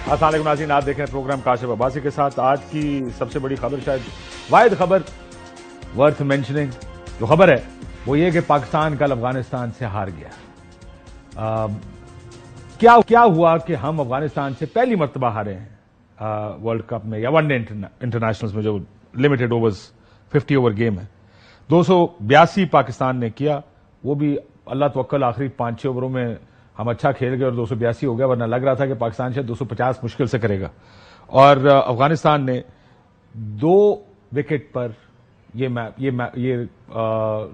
अस्सलाम वालेकुम नाज़रीन, आप देख रहे हैं प्रोग्राम काशिफ अब्बासी के साथ। आज की सबसे बड़ी खबर, शायद वाहिद खबर वर्थ मेंशनिंग जो खबर है वो ये कि पाकिस्तान कल अफगानिस्तान से हार गया। क्या हुआ कि हम अफगानिस्तान से पहली मरतबा हारे हैं वर्ल्ड कप में या वनडे इंटरनेशनल्स में, जो लिमिटेड ओवर्स 50 ओवर गेम है। 282 पाकिस्तान ने किया, वो भी अल्लाह तवक्कल आखिरी 5-6 ओवरों में हम अच्छा खेल गए और 282 हो गया, वरना लग रहा था कि पाकिस्तान शायद 250 मुश्किल से करेगा। और अफगानिस्तान ने 2 विकेट पर ये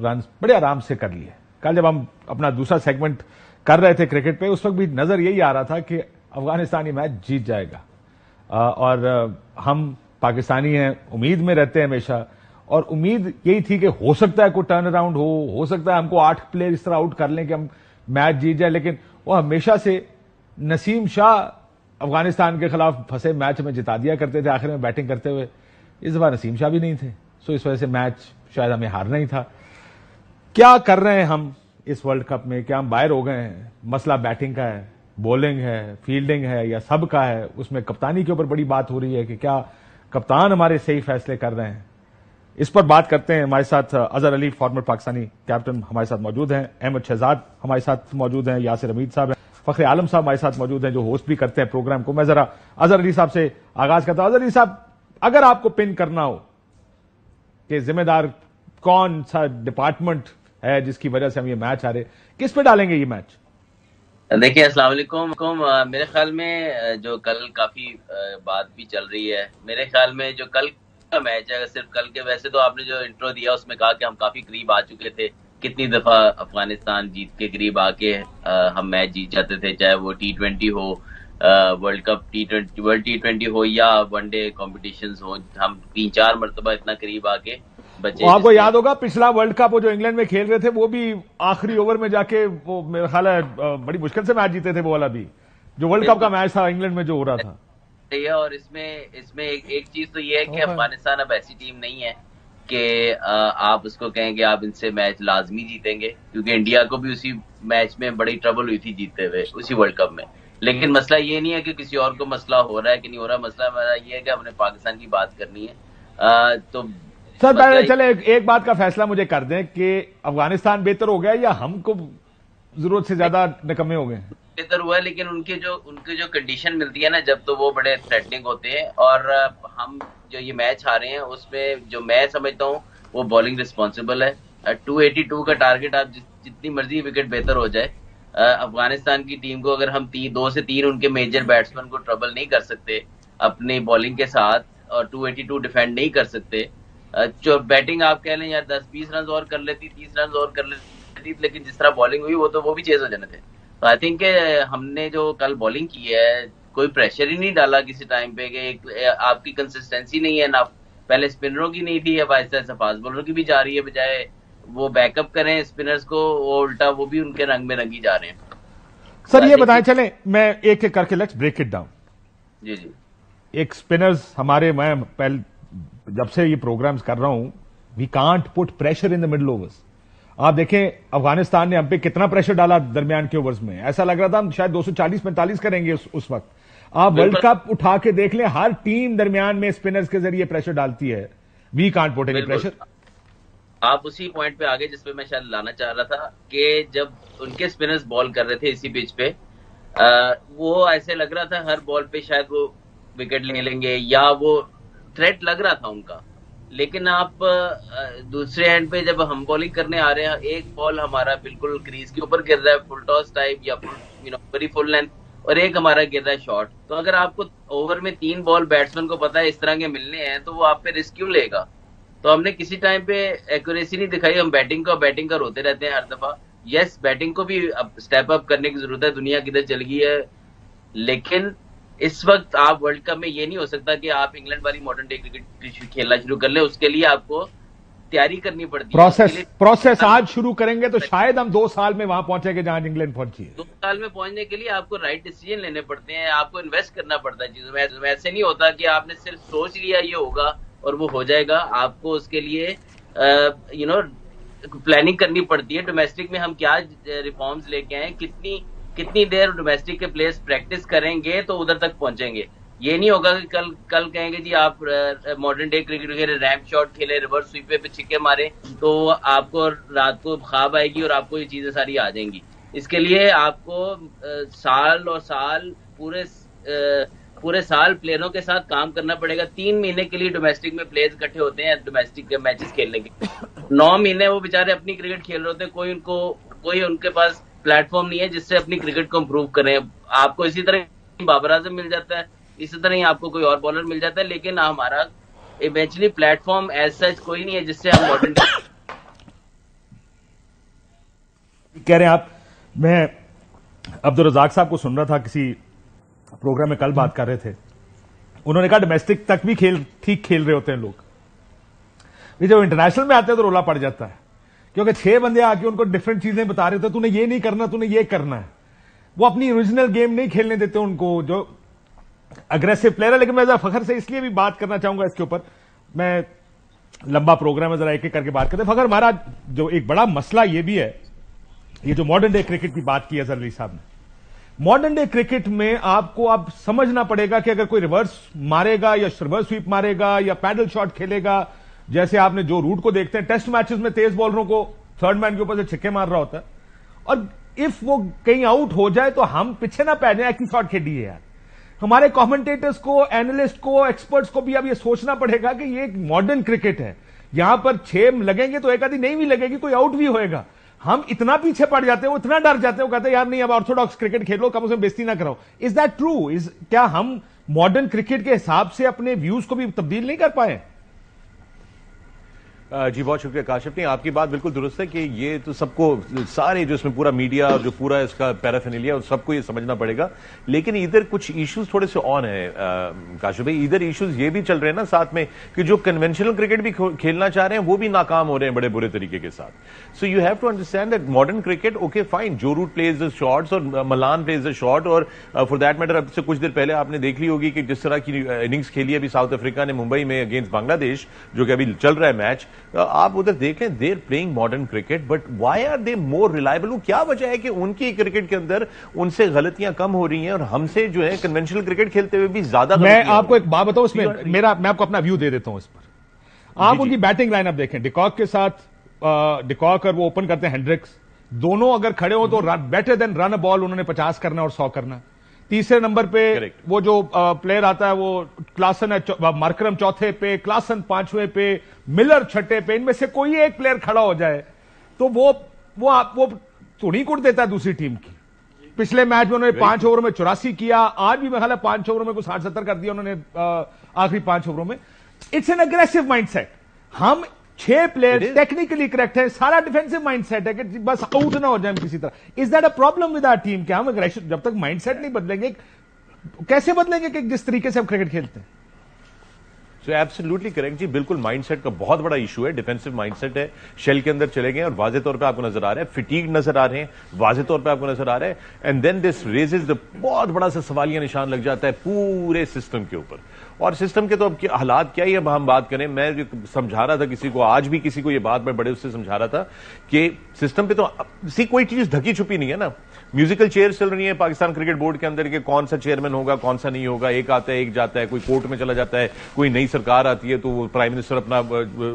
रन बड़े आराम से कर लिए। कल जब हम अपना दूसरा सेगमेंट कर रहे थे क्रिकेट पे, उस वक्त भी नजर यही आ रहा था कि अफगानिस्तान ये मैच जीत जाएगा। और हम पाकिस्तानी हैं, उम्मीद में रहते हैं हमेशा, और उम्मीद यही थी कि हो सकता है कोई टर्न अराउंड हो सकता है हमको 8 प्लेयर इस तरह आउट कर लें कि हम मैच जीत जाए। लेकिन वो हमेशा से नसीम शाह अफगानिस्तान के खिलाफ फंसे मैच में जिता दिया करते थे आखिर में बैटिंग करते हुए। इस बार नसीम शाह भी नहीं थे, सो इस वजह से मैच शायद हमें हारना ही था। क्या कर रहे हैं हम इस वर्ल्ड कप में? क्या हम बाहर हो गए हैं? मसला बैटिंग का है, बॉलिंग है, फील्डिंग है, या सब का है? उसमें कप्तानी के ऊपर बड़ी बात हो रही है कि क्या कप्तान हमारे सही फैसले कर रहे हैं? इस पर बात करते हैं। हमारे साथ अजहर अली, फॉर्मर पाकिस्तानी कैप्टन, हमारे साथ मौजूद हैं। अहमद शहजाद हमारे साथ मौजूद हैं। यासिर हमीद साहब हैं। फखर आलम साहब हमारे साथ मौजूद हैं, जो होस्ट भी करते हैं प्रोग्राम को। मैं जरा अजहर अली साहब से आगाज करता हूं। अजहर अली साहब, अगर आपको पिन करना हो कि जिम्मेदार कौन सा डिपार्टमेंट है जिसकी वजह से हम ये मैच हारे, किस पे डालेंगे ये मैच? देखिए, अस्सलाम वालेकुम। मेरे ख्याल में जो कल काफी बात भी चल रही है, मेरे ख्याल में जो कल का मैच है, सिर्फ कल के, वैसे तो आपने जो इंट्रो दिया उसमें कहा कि हम काफी करीब आ चुके थे। कितनी दफा अफगानिस्तान जीत के करीब आके हम मैच जीत जाते थे, चाहे वो T20 हो, वर्ल्ड कप वर्ल्ड T20 हो या वनडे कॉम्पिटिशंस हो। हम 3-4 मरतबा इतना करीब आके बचे। आपको याद होगा पिछला वर्ल्ड कप वो जो इंग्लैंड में खेल रहे थे, वो भी आखिरी ओवर में जाके वो मेरा ख्याल है बड़ी मुश्किल से मैच जीते थे। वो वाला भी जो वर्ल्ड कप का मैच था इंग्लैंड में जो हो रहा था। और इसमें एक चीज तो ये है कि अफगानिस्तान अब ऐसी टीम नहीं है कि आप उसको कहेंगे आप इनसे मैच लाजमी जीतेंगे, क्योंकि इंडिया को भी उसी मैच में बड़ी ट्रबल हुई थी जीतते हुए उसी वर्ल्ड कप में। लेकिन मसला ये नहीं है कि किसी और को मसला हो रहा है कि नहीं हो रहा, मसला हमारा ये है कि हमने पाकिस्तान की बात करनी है। तो सर चले एक बात का फैसला मुझे कर दें कि अफगानिस्तान बेहतर हो गया या हमको जरूरत से ज्यादा निकम्मे हो गए? बेहतर हुआ है, लेकिन उनकी जो कंडीशन मिलती है ना, जब तो वो बड़े थ्रेटनिंग होते हैं। और हम जो ये मैच हारे हैं उसमें जो मैं समझता हूँ वो बॉलिंग रिस्पॉन्सिबल है। 282 का टारगेट, आप जितनी मर्जी विकेट बेहतर हो जाए, अफगानिस्तान की टीम को अगर हम 2 से 3 उनके मेजर बैट्समैन को ट्रबल नहीं कर सकते अपनी बॉलिंग के साथ, और 282 डिफेंड नहीं कर सकते, जो बैटिंग आप कह लें यार 10-20 रन और कर लेती, 30 रन और कर लेती, लेकिन जिस तरह बॉलिंग हुई वो भी चेज हो जाने थे। तो आई थिंक हमने जो कल बॉलिंग की है, कोई प्रेशर ही नहीं डाला किसी टाइम पे कि आपकी कंसिस्टेंसी नहीं है ना, पहले स्पिनरों की नहीं थी, अब आहिस्ता आहिस्ता फास्ट बॉलर की भी जा रही है। बजाय वो बैकअप करें स्पिनर्स को, वो उल्टा वो भी उनके रंग में रंगी जा रहे हैं। सर ये बताएं, चलें मैं एक एक करके लेट्स ब्रेक इट डाउन। जी। एक स्पिनर्स हमारे, मैं पहले जब से ये प्रोग्राम्स कर रहा हूं, we can't put pressure in the middle overs. आप देखें अफगानिस्तान ने हम पे कितना प्रेशर डाला दरमियान के ओवर्स में। ऐसा लग रहा था हम शायद 240-45 करेंगे उस वक्त। आप वर्ल्ड कप उठा के देख लें, हर टीम दरमियान में स्पिनर्स के जरिए प्रेशर डालती है। We can't put any pressure. आप उसी पॉइंट पे आगे जिसपे मैं शायद लाना चाह रहा था कि जब उनके स्पिनर्स बॉल कर रहे थे इसी पिच पे, वो ऐसे लग रहा था हर बॉल पे शायद वो विकेट ले लेंगे, या वो थ्रेट लग रहा था उनका। लेकिन आप दूसरे एंड पे जब हम बॉलिंग करने आ रहे हैं, एक बॉल हमारा बिल्कुल क्रीज के ऊपर गिर रहा है, फुल टॉस टाइप या वेरी फुल लेंथ, और एक हमारा गिर रहा है शॉर्ट। तो अगर आपको ओवर में 3 बॉल बैट्समैन को पता है इस तरह के मिलने हैं, तो वो आप पे रिस्क क्यों लेगा? तो हमने किसी टाइम पे एक्यूरेसी नहीं दिखाई। हम बैटिंग का रोते रहते हैं हर दफा। यस, बैटिंग को भी अब स्टेप अप करने की जरूरत है, दुनिया किधर चल गई है। लेकिन इस वक्त आप वर्ल्ड कप में ये नहीं हो सकता कि आप इंग्लैंड वाली मॉडर्न डे क्रिकेट खेलना शुरू कर ले। उसके लिए आपको तैयारी करनी पड़ती है। प्रोसेस आज शुरू करेंगे तो शायद हम 2 साल में वहां पहुंचेंगे जहां इंग्लैंड पहुंची है। 2 साल में पहुंचने के लिए आपको राइट डिसीजन लेने पड़ते हैं, आपको इन्वेस्ट करना पड़ता है चीजों में। ऐसे नहीं होता कि आपने सिर्फ सोच लिया ये होगा और वो हो जाएगा। आपको उसके लिए प्लानिंग करनी पड़ती है। डोमेस्टिक में हम क्या रिफॉर्म्स लेके आए, कितनी कितनी देर डोमेस्टिक के प्लेयर्स प्रैक्टिस करेंगे तो उधर तक पहुंचेंगे। ये नहीं होगा कि कल कहेंगे जी आप मॉडर्न डे क्रिकेट खेले, रैम्प शॉट खेले, रिवर्स स्वीप पे छिक्के मारे तो आपको रात को ख्वाब आएगी और आपको ये चीजें सारी आ जाएंगी। इसके लिए आपको साल और साल पूरे साल प्लेयरों के साथ काम करना पड़ेगा। 3 महीने के लिए डोमेस्टिक में प्लेयर्स इकट्ठे होते हैं डोमेस्टिक के मैचेस खेलने के। 9 महीने वो बेचारे अपनी क्रिकेट खेल रहे होते हैं, कोई उनके पास प्लेटफॉर्म नहीं है जिससे अपनी क्रिकेट को इम्प्रूव करें। आपको इसी तरह बाबर आजम मिल जाता है, इसी तरह ही आपको कोई और बॉलर मिल जाता है, लेकिन हमारा इवेंचुअली प्लेटफॉर्म एज सच कोई नहीं है जिससे हम मॉडर्न कह रहे हैं आप। मैं अब्दुल रज़ाक साहब को सुन रहा था, किसी प्रोग्राम में कल बात कर रहे थे, उन्होंने कहा डोमेस्टिक तक भी ठीक खेल रहे होते हैं लोग, जब इंटरनेशनल में आते हैं तो रोला पड़ जाता है, क्योंकि 6 बंदे आके उनको डिफरेंट चीजें बता रहे थे, तूने ये नहीं करना, तूने ये करना है। वो अपनी ओरिजिनल गेम नहीं खेलने देते उनको, जो अग्रेसिव प्लेयर है। लेकिन मैं जरा फखर से इसलिए भी बात करना चाहूंगा इसके ऊपर, मैं लंबा प्रोग्राम है, जरा एक एक करके बात करते हैं। फखर, हमारा जो एक बड़ा मसला ये भी है, ये जो मॉडर्न डे क्रिकेट की बात की है अजहर अली साहब ने, मॉडर्न डे क्रिकेट में आपको अब समझना पड़ेगा कि अगर कोई रिवर्स मारेगा या रिवर्स स्वीप मारेगा या पैडल शॉट खेलेगा, जैसे आपने जो रूट को देखते हैं टेस्ट मैचेस में तेज बॉलरों को थर्ड मैन के ऊपर से छिक्के मार रहा होता है, और इफ वो कहीं आउट हो जाए तो हम पीछे ना पै जाए कि शॉट खेली है यार। हमारे कमेंटेटर्स को, एनालिस्ट को, एक्सपर्ट्स को भी अब ये सोचना पड़ेगा कि ये एक मॉडर्न क्रिकेट है, यहां पर 6 लगेंगे तो एक आधी नहीं भी लगेगी, कोई आउट भी होएगा। हम इतना पीछे पड़ जाते हैं, वो इतना डर जाते हैं, वो कहते हैं यार नहीं अब ऑर्थोडॉक्स क्रिकेट खेलो, कम से कम बेइज्जती ना कराओ। Is that true? क्या हम मॉडर्न क्रिकेट के हिसाब से अपने व्यूज को भी तब्दील नहीं कर पाए? जी बहुत शुक्रिया काशिफ। नहीं, आपकी बात बिल्कुल दुरुस्त है कि ये तो सबको, सारे जो इसमें पूरा मीडिया और जो पूरा इसका पैराफिनेलिया, सबको ये समझना पड़ेगा। लेकिन इधर कुछ इश्यूज थोड़े से ऑन है काशिफ भाई। इधर इश्यूज ये भी चल रहे हैं ना साथ में कि जो कन्वेंशनल क्रिकेट भी खेलना चाह रहे हैं वो भी नाकाम हो रहे हैं बड़े बुरे तरीके के साथ। So you have to understand that modern cricket, okay fine, Joe Root plays the shots और मलान प्लेज द शॉट, और फॉर दैट मैटर अब से कुछ देर पहले आपने देख ली होगी कि जिस तरह की इनिंग्स खेली है अभी साउथ अफ्रीका ने मुंबई में अगेंस्ट बांग्लादेश, जो कि अभी चल रहा है मैच, आप उधर देख लें, there playing modern cricket, but why are they more reliable? वो क्या वजह है कि उनकी क्रिकेट के अंदर उनसे गलतियां कम हो रही हैं और हमसे जो है कन्वेंशनल क्रिकेट खेलते हुए भी ज्यादा। मैं आपको एक बात बताऊं इसमें, मैं आपको अपना व्यू दे देता हूं इस पर। आप उनकी बैटिंग लाइनअप देखें, डिकॉक के साथ, डिकॉक और वो ओपन करते हैं हेंड्रिक्स, दोनों अगर खड़े हो तो better than run a ball उन्होंने 50 करना और 100 करना। तीसरे नंबर पे वो जो प्लेयर आता है वो क्लासन है, मार्करम चौथे पे, क्लासन 5वें पे, मिलर 6ठे पे, इनमें से कोई एक प्लेयर खड़ा हो जाए तो वो थोड़ी कुट देता है दूसरी टीम की। पिछले मैच में उन्होंने 5 ओवर में 84 किया, आज भी मेरा ख्याल है 5 ओवर में कुछ 60-70 कर दिया उन्होंने आखिरी 5 ओवरों में। It's an aggressive mindset. हम 6 प्लेयर टेक्निकली करेक्ट है, सारा डिफेंसिव माइंडसेट है कि बस आउट ना हो जाए किसी तरह। Is that a problem with our team? क्या हम अग्रेसिव, जब तक माइंडसेट नहीं बदलेंगे कैसे बदलेंगे कि जिस तरीके से हम क्रिकेट खेलते हैं? सो एब्सोल्युटली करेक्ट जी, बिल्कुल माइंडसेट का बहुत बड़ा इशू है, डिफेंसिव माइंडसेट है। शेल के अंदर चले गए और वाजे तौर पे आपको नजर आ रहा है, फिटीग नजर आ रहे हैं, वाजे तौर पे आपको नजर आ रहा है। And then this raises the बहुत बड़ा सा सवालिया निशान लग जाता है पूरे सिस्टम के ऊपर। और सिस्टम के तो अब हालात क्या ही अब हम बात करें। मैं समझा रहा था किसी को, आज भी किसी को ये बात मैं बड़े उससे समझा रहा था कि सिस्टम पे तो कोई चीज ढकी छुपी नहीं है ना। म्यूजिकल चेयर चल रही है पाकिस्तान क्रिकेट बोर्ड के अंदर कि कौन सा चेयरमैन होगा, कौन सा नहीं होगा, एक आता है एक जाता है, कोई कोर्ट में चला जाता है, कोई नई सरकार आती है तो वो प्राइम मिनिस्टर अपना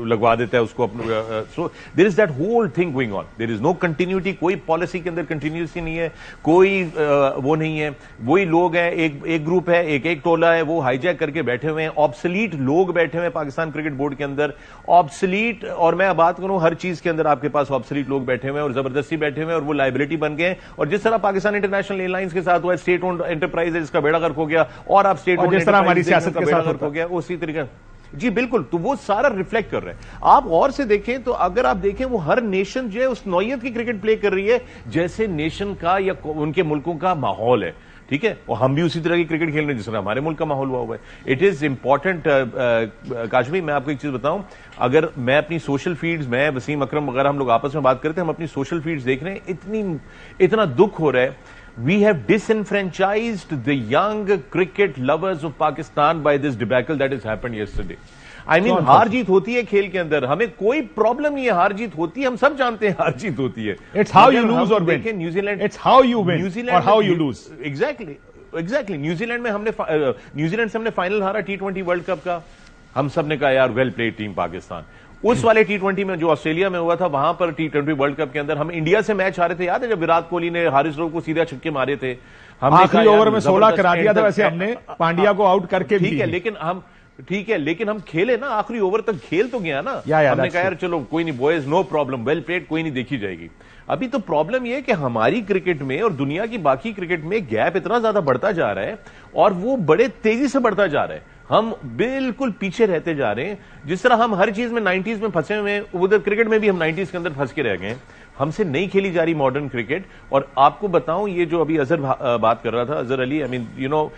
लगवा देता है उसको अपना। So there is that whole thing going on, there is no continuity, कोई पॉलिसी के अंदर कंटिन्यूटी नहीं है, कोई वो नहीं है। वही लोग हैं, एक ग्रुप है, एक टोला है, वो हाईजैक करके बैठे हुए हैं, ऑब्सलीट लोग बैठे हुए हैं पाकिस्तान क्रिकेट बोर्ड के अंदर, ऑब्सलीट। और मैं बात करूं हर चीज के अंदर आपके पास ऑब्सलीट लोग बैठे हुए हैं और जबरदस्ती बैठे हुए हैं और वो लाइबिलिटी बन गए। और जिस तरह पाकिस्तान इंटरनेशनल एयरलाइंस के साथ हुआ, स्टेट ओन्ड एंटरप्राइज है जिसका बेड़ा गर्क हो गया, और आप स्टेट ओन्ड जिस तरह हमारी सियासत का बेड़ा गर्क हो गया उसी तरीके। जी बिल्कुल, तो वो सारा रिफ्लेक्ट कर रहे हैं। आप और से देखें तो अगर आप देखें वो हर नेशन जो है उस नौयत की क्रिकेट प्ले कर रही है जैसे नेशन का या उनके मुल्कों का माहौल है, ठीक है। और हम भी उसी तरह की क्रिकेट खेल रहे हैं जिस तरह हमारे मुल्क का माहौल हुआ है। इट इज इंपॉर्टेंट काशमी, मैं आपको एक चीज बताऊं, अगर मैं अपनी सोशल फीड्स, मैं वसीम अकरम वगैरह हम लोग आपस में बात करते हैं, हम अपनी सोशल फीड्स देख रहे हैं, इतना दुख हो रहा है। We have disenfranchised the young cricket lovers of Pakistan by this debacle that has happened yesterday. I mean हार जीत होती है खेल के अंदर, हमें कोई प्रॉब्लम नहीं है, हार जीत होती है, हम सब जानते हैं हार जीत होती है। इट्स हाउ यू लूज और win. New Zealand, it's how you win और how you lose. Exactly New Zealand से हमने फाइनल हारा T20 वर्ल्ड कप का, हम सब ने कहा यार वेल प्लेड टीम पाकिस्तान। उस वाले T20 में जो ऑस्ट्रेलिया में हुआ था, वहां पर T20 वर्ल्ड कप के अंदर हम इंडिया से मैच हारे थे, याद है जब विराट कोहली ने हारिस राव को सीधा छक्के मारे थे, हमने आखिरी ओवर में 16 करा दिया था वैसे हमने पांड्या को आउट करके। ठीक है लेकिन हम खेले ना, आखिरी ओवर तक खेल तो गया ना। हमने कहा यार चलो कोई नहीं boys, no problem, well played, कोई नहीं, देखी जाएगी। अभी तो प्रॉब्लम यह है कि हमारी क्रिकेट में और दुनिया की बाकी क्रिकेट में गैप इतना ज्यादा बढ़ता जा रहा है और वो बड़े तेजी से बढ़ता जा रहा है, हम बिल्कुल पीछे रहते जा रहे हैं। जिस तरह हम हर चीज में 90s में फंसे हुए हैं, उधर क्रिकेट में भी हम 90s के अंदर फंस के रह गए हैं, हमसे नहीं खेली जा रही मॉडर्न क्रिकेट। और आपको बताऊं, ये जो अभी अजहर बात कर रहा था, Azhar Ali, I mean you know,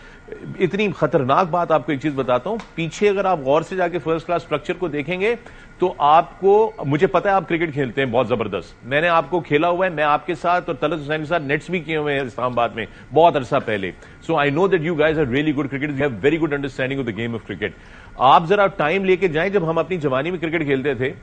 इतनी खतरनाक बात आपको एक चीज बताता हूं, पीछे अगर आप गौर से जाके फर्स्ट क्लास स्ट्रक्चर को देखेंगे तो आपको, मुझे पता है आप क्रिकेट खेलते हैं बहुत जबरदस्त, मैंने आपको खेला हुआ है, मैं आपके साथ और तलत हुसैन के साथ नेट्स भी किए हुए हैं इस्लामाबाद में बहुत अरसा पहले। So I know that you guys are really good cricketers, you have very good understanding of the game of cricket. आप जरा टाइम लेके जाएं, जब हम अपनी जवानी में क्रिकेट खेलते थे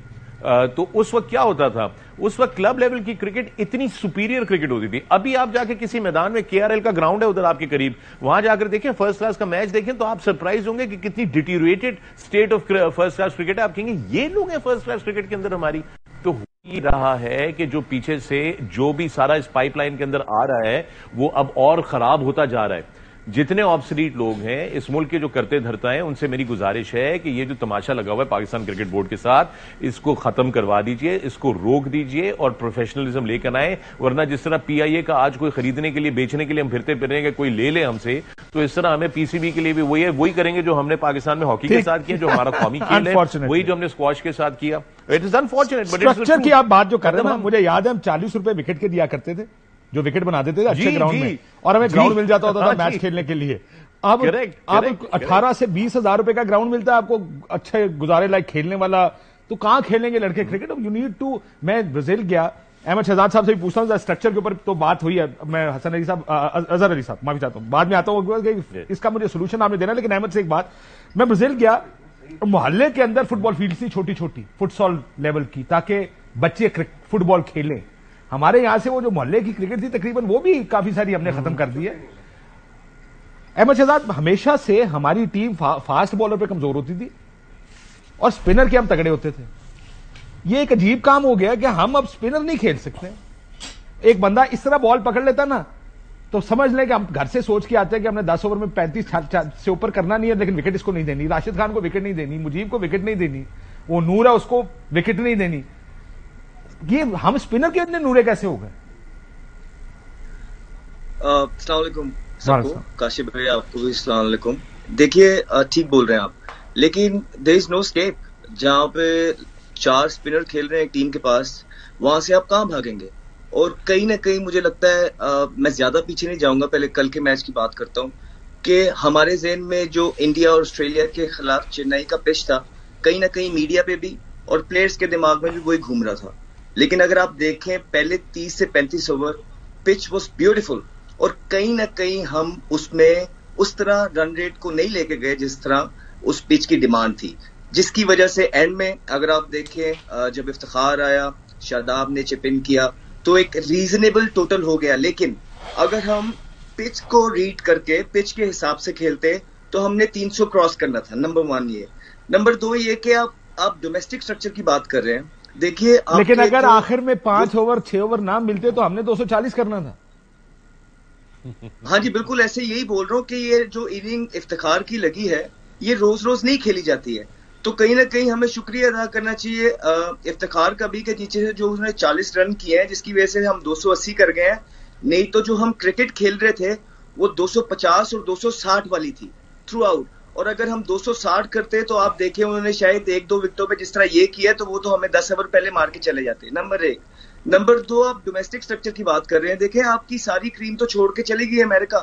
तो उस वक्त क्या होता था, उस वक्त क्लब लेवल की क्रिकेट इतनी सुपीरियर क्रिकेट होती थी। अभी आप जाके किसी मैदान में, KRL का ग्राउंड है उधर आपके करीब, वहां जाकर देखें, फर्स्ट क्लास का मैच देखें तो आप सरप्राइज होंगे कि कितनी deteriorated state of first class cricket है। आप कहेंगे ये लोग हैं फर्स्ट क्लास क्रिकेट के अंदर हमारी। तो हो ही रहा है कि जो पीछे से जो भी सारा इस पाइपलाइन के अंदर आ रहा है वो अब और खराब होता जा रहा है। जितने ऑब्सोलीट लोग हैं इस मुल्क के, जो करते धरता है, उनसे मेरी गुजारिश है कि ये जो तमाशा लगा हुआ है पाकिस्तान क्रिकेट बोर्ड के साथ, इसको खत्म करवा दीजिए, इसको रोक दीजिए और प्रोफेशनलिज्म लेकर आए। वरना जिस तरह PIA का आज कोई खरीदने के लिए, बेचने के लिए हम फिरते फिरेंगे, कोई ले ले हमसे, तो इस तरह हमें PCB के लिए भी वही करेंगे जो हमने पाकिस्तान में हॉकी के साथ किया, जो हमारा कौमी खेल है, वही जो हमने स्क्वॉश के साथ किया। It is unfortunate, but structure की आप बात जो कर रहे हैं ना, मुझे याद है हम 40 रुपए विकेट के दिया करते थे, जो विकेट बना देते थे अच्छे ग्राउंड में, और हमें ग्राउंड मिल जाता होता था मैच खेलने के लिए। अब 18 से 20 हजार रुपए का ग्राउंड मिलता है आपको, अच्छे गुजारे लायक खेलने वाला, तो कहां खेलेंगे लड़के क्रिकेट? You need to. मैं ब्राजील गया, अहमद शहजाद साहब से भी पूछता हूं, स्ट्रक्चर के ऊपर तो बात हुई है, मैं हसन अली साहब, अजहर अली साहब, माफी चाहता हूं, बाद में आता हूं, इसका मुझे सोल्यूशन आपने देना। लेकिन अहमद से एक बात, मैं ब्राजील गया, मोहल्ले के अंदर फुटबॉल फील्ड थी छोटी छोटी, फुटसॉल लेवल की, ताकि बच्चे फुटबॉल खेलें। हमारे यहां से वो जो मोहल्ले की क्रिकेट थी तकरीबन, वो भी काफी सारी हमने खत्म कर दी है। अहमद शहजाद, हमेशा से हमारी टीम फास्ट बॉलर पे कमजोर होती थी और स्पिनर के हम तगड़े होते थे। ये एक अजीब काम हो गया कि हम अब स्पिनर नहीं खेल सकते। एक बंदा इस तरह बॉल पकड़ लेता ना, तो समझ लें कि हम घर से सोच के आते हैं कि हमने 10 ओवर में 35 से ऊपर करना नहीं है, लेकिन विकेट इसको नहीं देनी, राशिद खान को विकेट नहीं देनी, मुजीब को विकेट नहीं देनी, वो नूर है उसको विकेट नहीं देनी। ये हम स्पिनर के इतने नूरे कैसे हो गए? अस्सलाम वालेकुम सबको, काशिफ भाई आपको भी अस्सलाम वालेकुम। देखिए ठीक बोल रहे हैं आप, लेकिन देयर इज नो स्केप। जहां पे 4 स्पिनर खेल रहे हैं एक टीम के पास, वहां से आप कहां भागेंगे? और कहीं ना कहीं मुझे लगता है, मैं ज्यादा पीछे नहीं जाऊंगा, पहले कल के मैच की बात करता हूं, कि हमारे ज़हन में जो इंडिया और ऑस्ट्रेलिया के खिलाफ चेन्नई का पिच था, कहीं ना कहीं मीडिया पे भी और प्लेयर्स के दिमाग में भी वही घूम रहा था। लेकिन अगर आप देखें पहले 30 से 35 ओवर पिच वॉज ब्यूटीफुल, और कहीं ना कहीं हम उसमें उस तरह रन रेट को नहीं लेके गए जिस तरह उस पिच की डिमांड थी, जिसकी वजह से एंड में अगर आप देखें जब इफ्तिखार आया, शादाब ने चिप इन किया, तो एक रीजनेबल टोटल हो गया। लेकिन अगर हम पिच को रीड करके पिच के हिसाब से खेलते तो हमने 300 क्रॉस करना था। नंबर 1 ये। नंबर 2 ये कि आप डोमेस्टिक स्ट्रक्चर की बात कर रहे हैं, देखिए। लेकिन अगर आखिर में 5 ओवर 6 ओवर ना मिलते तो हमने 240 करना था। हाँ जी बिल्कुल, ऐसे यही बोल रहा हूँ कि ये जो इनिंग इफ्तिखार की लगी है, ये रोज रोज नहीं खेली जाती है। तो कहीं ना कहीं हमें शुक्रिया अदा करना चाहिए इफ्तिखार का भी, कि नीचे से जो उसने 40 रन किए हैं, जिसकी वजह से हम 280 कर गए हैं। नहीं तो जो हम क्रिकेट खेल रहे थे वो 250 और 260 वाली थी थ्रू आउट। और अगर हम 260 करते तो आप देखें उन्होंने शायद 1-2 विकेटों पे जिस तरह ये किया, तो वो तो हमें 10 ओवर पहले मार के चले जाते। नंबर 1। नंबर 2, आप डोमेस्टिक स्ट्रक्चर की बात कर रहे हैं, देखें आपकी सारी क्रीम तो छोड़ के चली गई अमेरिका,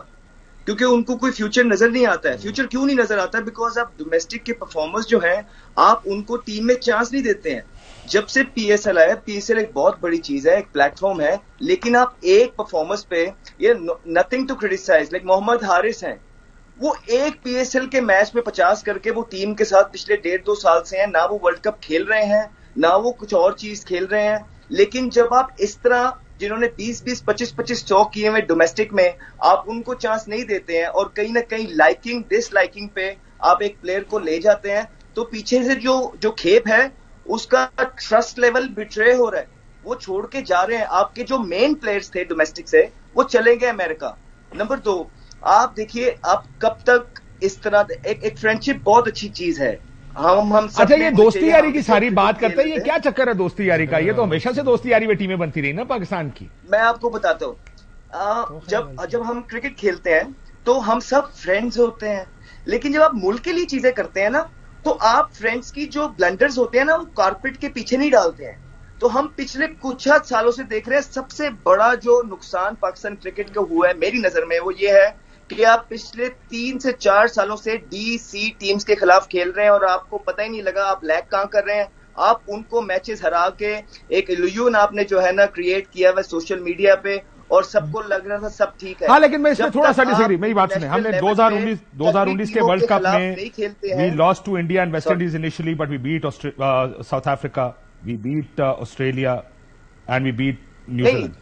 क्योंकि उनको कोई फ्यूचर नजर नहीं आता है। फ्यूचर क्यों नहीं नजर आता है? बिकॉज आप डोमेस्टिक के परफॉर्मर्स जो हैं, आप उनको टीम में चांस नहीं देते हैं। जब से PSL आया, PSL एक बहुत बड़ी चीज है, एक प्लेटफॉर्म है, लेकिन आप एक परफॉर्मेंस पे, ये nothing to criticise, like Mohammad Haris हैं, वो एक PSL के मैच में 50 करके वो टीम के साथ पिछले 1.5-2 साल से हैं, ना वो वर्ल्ड कप खेल रहे हैं, ना वो कुछ और चीज खेल रहे हैं। लेकिन जब आप इस तरह जिन्होंने 20-20, 25-25 चौक किए हुए डोमेस्टिक में, आप उनको चांस नहीं देते हैं और कहीं ना कहीं लाइकिंग डिसलाइकिंग पे आप एक प्लेयर को ले जाते हैं, तो पीछे से जो खेप है उसका ट्रस्ट लेवल बिट्रे हो रहा है। वो छोड़ के जा रहे हैं। आपके जो मेन प्लेयर्स थे डोमेस्टिक से वो चले गए अमेरिका। नंबर 2, आप देखिए आप कब तक इस तरह एक फ्रेंडशिप बहुत अच्छी चीज है। हम सब अच्छा, ये दोस्ती यारी की सारी बात करते हैं, ये क्या चक्कर है दोस्ती यारी का? ये तो हमेशा से दोस्ती यारी में टीमें बनती रही ना पाकिस्तान की। मैं आपको बताता हूँ, जब हम क्रिकेट खेलते हैं तो हम सब फ्रेंड्स होते हैं, लेकिन जब आप मुल्क के लिए चीजें करते हैं ना, तो आप फ्रेंड्स की जो ब्लंडर्स होते हैं ना, वो कारपेट के पीछे नहीं डालते हैं। तो हम पिछले कुछ सालों से देख रहे हैं, सबसे बड़ा जो नुकसान पाकिस्तान क्रिकेट को हुआ है मेरी नजर में, वो ये है कि आप पिछले 3 से 4 सालों से DC टीम्स के खिलाफ खेल रहे हैं और आपको पता ही नहीं लगा आप लैग कहां कर रहे हैं। आप उनको मैचेस हरा के एक इल्यूजन आपने जो है ना क्रिएट किया हुआ सोशल मीडिया पे, और सबको लग रहा था सब ठीक है। हाँ, लेकिन मैं इसमें थोड़ा सा डिसएग्री, मेरी बात सुने। हमने 2019 के वर्ल्ड कप में we lost to India and West Indies initially, but we beat South Africa, we beat Australia and we beat New Zealand.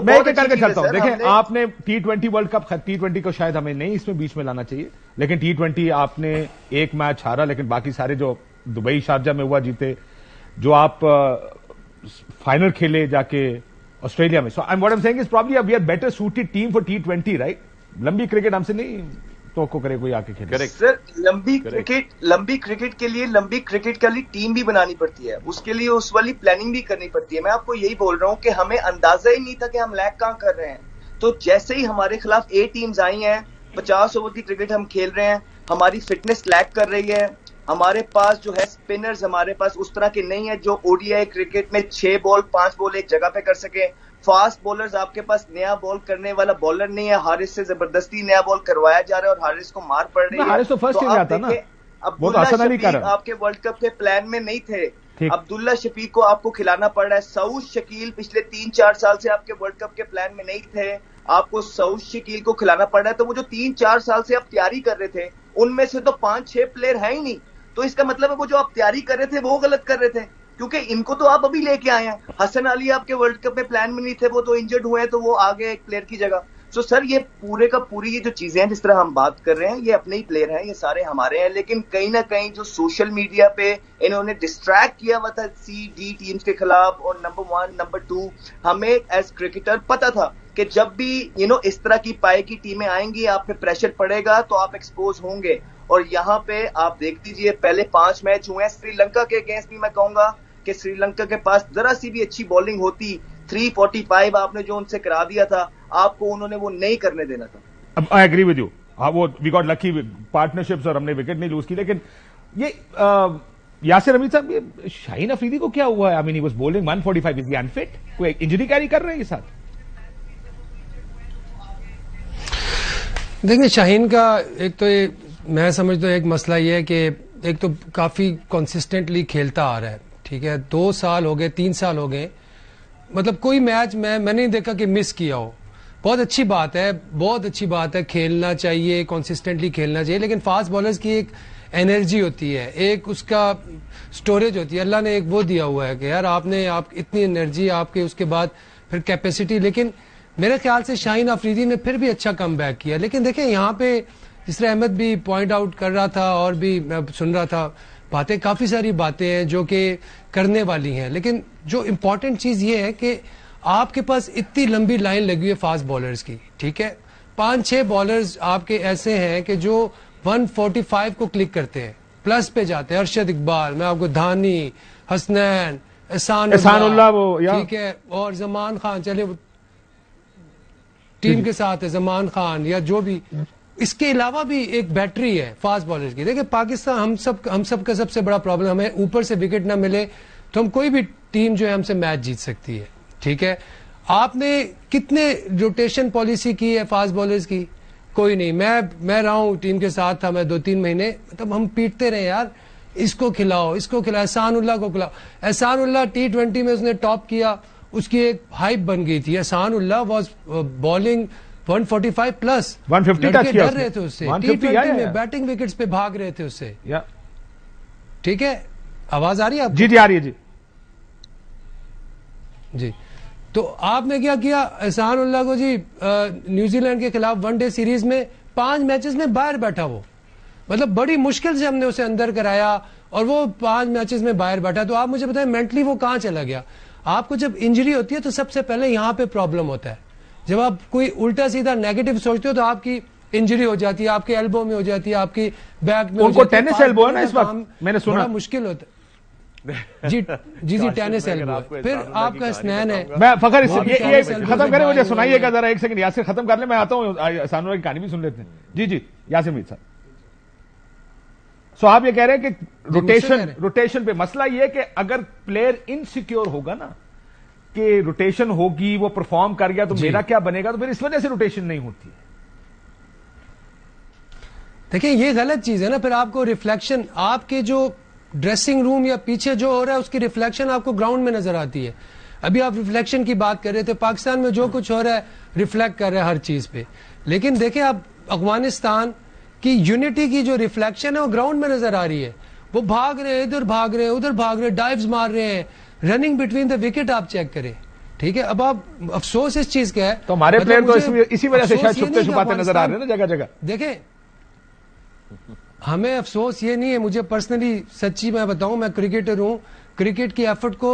मैं एक करके चलता हूं। देखें, आपने T20 वर्ल्ड कप, T20 को शायद हमें नहीं इसमें बीच में लाना चाहिए, लेकिन T20 आपने एक मैच हारा, लेकिन बाकी सारे जो दुबई शारजा में हुआ जीते, जो आप फाइनल खेले जाके ऑस्ट्रेलिया में। So what I am saying is probably we are better suited team for T20, right? लंबी क्रिकेट हमसे नहीं तो को करे कोई आके खेले। सर, लंबी क्रिकेट के लिए लंबी क्रिकेट वाली टीम भी बनानी पड़ती है, उसके लिए उस वाली प्लानिंग भी करनी पड़ती है। मैं आपको यही बोल रहा हूं कि हमें अंदाजा ही नहीं था कि हम लैग कहां कर रहे हैं। तो जैसे ही हमारे खिलाफ A टीम्स आई हैं, 50 ओवर की क्रिकेट हम खेल रहे हैं, हमारी फिटनेस लैग कर रही है, हमारे पास जो है स्पिनर्स हमारे पास उस तरह के नहीं है जो ODI क्रिकेट में 6 बॉल 5 बॉल एक जगह पे कर सके। फास्ट बॉलर्स आपके पास नया बॉल करने वाला बॉलर नहीं है। हारिस से जबरदस्ती नया बॉल करवाया जा रहा है और हारिस को मार पड़ रही है। हारिस तो फर्स्ट टीम आता ना, वो तो आसान नहीं कर रहा। आपके वर्ल्ड कप के प्लान में नहीं थे। अब्दुल्ला शफीक को आपको खिलाना पड़ रहा है। सऊद शकील पिछले 3-4 साल से आपके वर्ल्ड कप के प्लान में नहीं थे, आपको सऊद शकील को खिलाना पड़ रहा है। तो वो जो 3-4 साल से आप तैयारी कर रहे थे, उनमें से तो 5-6 प्लेयर है ही नहीं। तो इसका मतलब है वो जो आप तैयारी कर रहे थे वो गलत कर रहे थे, क्योंकि इनको तो आप अभी लेके आए हैं। हसन अली आपके वर्ल्ड कप में प्लान में नहीं थे, वो तो इंजर्ड हुए हैं, तो वो आ गए एक प्लेयर की जगह। सो सर, ये पूरे का पूरी ये जो चीजें हैं जिस तरह हम बात कर रहे हैं, ये अपने ही प्लेयर हैं, ये सारे हमारे हैं, लेकिन कहीं ना कहीं जो सोशल मीडिया पे इन्होंने डिस्ट्रैक्ट किया हुआ था C-D टीम्स के खिलाफ। और नंबर 1, नंबर 2, हमें एज क्रिकेटर पता था कि जब भी इस तरह की पाए की टीमें आएंगी, आप पे प्रेशर पड़ेगा तो आप एक्सपोज होंगे। और यहाँ पे आप देख लीजिए, पहले 5 मैच हुए हैं श्रीलंका के अगेंस्ट भी। मैं कहूंगा कि श्रीलंका के पास जरा सी भी अच्छी बॉलिंग होती, 345 आपने जो उनसे करा दिया था, आपको उन्होंने वो नहीं करने देना था। अब आई एग्री विद यू, हाँ, वो वी गॉट लकी पार्टनरशिप्स और हमने विकेट नहीं लूज की। लेकिन ये यासिर हमीद साहब, ये शाहीन अफरीदी को क्या हुआ है? I mean he was bowling 145, is he unfit? कोई इंजरी कैरी कर रहे हैं ये साथ? देखिए, शाहीन का एक तो ये मैं समझता हूँ एक मसला ये है कि एक तो काफी कंसिस्टेंटली खेलता आ रहा है, ठीक है। 2 साल हो गए, 3 साल हो गए, मतलब कोई मैच मैं नहीं देखा कि मिस किया हो। बहुत अच्छी बात है, बहुत अच्छी बात है, खेलना चाहिए, कंसिस्टेंटली खेलना चाहिए। लेकिन फास्ट बॉलर्स की एक एनर्जी होती है, एक उसका स्टोरेज होती है। अल्लाह ने एक वो दिया हुआ है कि यार आप इतनी एनर्जी आपके, उसके बाद फिर कैपेसिटी। लेकिन मेरे ख्याल से शाहीन अफरीदी ने फिर भी अच्छा कम बैक किया। लेकिन देखें, यहाँ पे जिस तरह अहमद भी पॉइंट आउट कर रहा था और भी मैं सुन रहा था बातें, काफी सारी बातें हैं जो कि करने वाली हैं। लेकिन जो इम्पोर्टेंट चीज ये है कि आपके पास इतनी लंबी लाइन लगी हुई है फास्ट बॉलर्स की, ठीक है। 5-6 बॉलर्स आपके ऐसे हैं कि जो 145 को क्लिक करते हैं, प्लस पे जाते हैं। अरशद इकबाल, मैं आपको धानी, हसनैन, एहसानुल्लाह, ठीक है, और जमान खान, चले टीम के साथ है जमान खान या जो भी। इसके अलावा भी एक बैटरी है फास्ट बॉलर की। देखिए, पाकिस्तान हम सब का सबसे बड़ा प्रॉब्लम, हमें ऊपर से विकेट ना मिले तो हम कोई भी टीम जो है हमसे मैच जीत सकती है, ठीक है। आपने कितने रोटेशन पॉलिसी की है फास्ट बॉलर्स की? कोई नहीं। मैं रहा हूं टीम के साथ था, मैं 2-3 महीने, मतलब हम पीटते रहे यार, इसको खिलाओ, इसको खिलाओ, एहसानुल्लाह को खिलाओ। एहसानुल्लाह T20 में उसने टॉप किया, उसकी एक हाइप बन गई थी। Ehsanullah was bowling 145 plus 150 touch किया डर रहे थे उससे, 150 T20 में बैटिंग विकेट्स पे भाग रहे थे उससे। ठीक है, आवाज आ रही है आपको? जी जी आ रही है जी जी। तो आपने क्या किया, एहसानुल्लाह को जी न्यूजीलैंड के खिलाफ वनडे सीरीज में 5 मैचेस में बाहर बैठा वो, मतलब बड़ी मुश्किल से हमने उसे अंदर कराया और वो 5 मैचेस में बाहर बैठा। तो आप मुझे बताएं मेंटली वो कहां चला गया? आपको जब इंजरी होती है तो सबसे पहले यहां पे प्रॉब्लम होता है। जब आप कोई उल्टा सीधा नेगेटिव सोचते हो तो आपकी इंजरी हो जाती है, आपके एल्बो में हो जाती है, आपकी बैक में। उनको टेनिस एल्बो है ना इस वक्त, मैंने सुना। मुश्किल होता है जी जी टेनिस एल्बो। फिर आपका स्नैन है। मैं फखर ये खत्म करें, मुझे सुनाइएगा जरा 1 सेकंड, यासिर खत्म कर ले, मैं आता हूँ एहसानुल्लाह की कहानी भी सुन लेते हैं। जी जी यासिर मीर साहब, सो आप ये कह रहे हैं कि रोटेशन पे मसला ये कि अगर प्लेयर इनसिक्योर होगा ना कि रोटेशन होगी, वो परफॉर्म कर गया तो मेरा क्या बनेगा, तो फिर इस वजह से रोटेशन नहीं होती है। देखिए ये गलत चीज है ना, फिर आपको रिफ्लेक्शन आपके जो ड्रेसिंग रूम या पीछे जो हो रहा है उसकी रिफ्लेक्शन आपको ग्राउंड में नजर आती है। अभी आप रिफ्लेक्शन की बात कर रहे थे, पाकिस्तान में जो कुछ हो रहा है रिफ्लेक्ट कर रहा है हर चीज पे, लेकिन देखिए आप अफगानिस्तान की यूनिटी की जो रिफ्लेक्शन है वो ग्राउंड में नजर आ रही है। वो भाग रहे हैं, इधर भाग रहे हैं, उधर भाग रहे हैं, डाइव्स मार रहे हैं, रनिंग बिटवीन द विकेट आप चेक करें। ठीक है, अब आप अफसोस इस चीज का है तो हमारे प्लेयर तो इसी वजह से शायद छुपते छुपाते नजर आ रहे हैं ना जगह जगह। देखें हमें अफसोस ये नहीं है, मुझे पर्सनली सच्ची मैं बताऊं, मैं क्रिकेटर हूं, क्रिकेट की एफर्ट को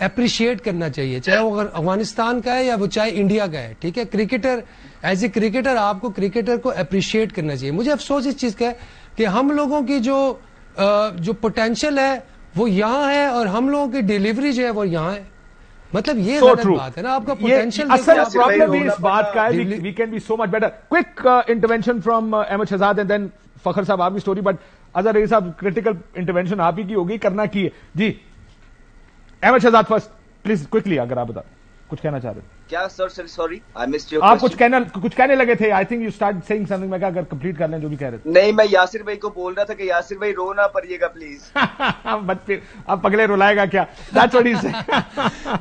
अप्रिशिएट करना चाहिए, चाहे वो अफगानिस्तान का है या वो चाहे इंडिया का है। ठीक है, क्रिकेटर एज ए क्रिकेटर आपको क्रिकेटर को अप्रिशिएट करना चाहिए। मुझे अफसोस इस चीज का है कि हम लोगों की जो पोटेंशियल है वो यहाँ है और हम लोगों की डिलीवरी जो है वो यहाँ है। मतलब ये गलत बात है ना, आपका पोटेंशियल असल प्रॉब्लम भी इस बात का है, we can be so much better. Quick intervention from Ahmed Shehzad and then Fakhar साहब आपकी स्टोरी, बट अजहर रईस साहब क्रिटिकल इंटरवेंशन आप ही की होगी, करना की है जी। Ahmed Shehzad first please quickly, अगर आप बता कुछ कहना चाह रहे थे। क्या sir sorry I missed your आप कुछ कहने लगे थे, I think you start saying something, मैं अगर कंप्लीट कर लें जो भी कह रहे थे। नहीं, मैं यासिर भाई को बोल रहा था कि यासिर भाई रो ना पड़िएगा प्लीज। बच्चे अब पगले रुलाएगा क्या, दैट्स व्हाट ही सेड।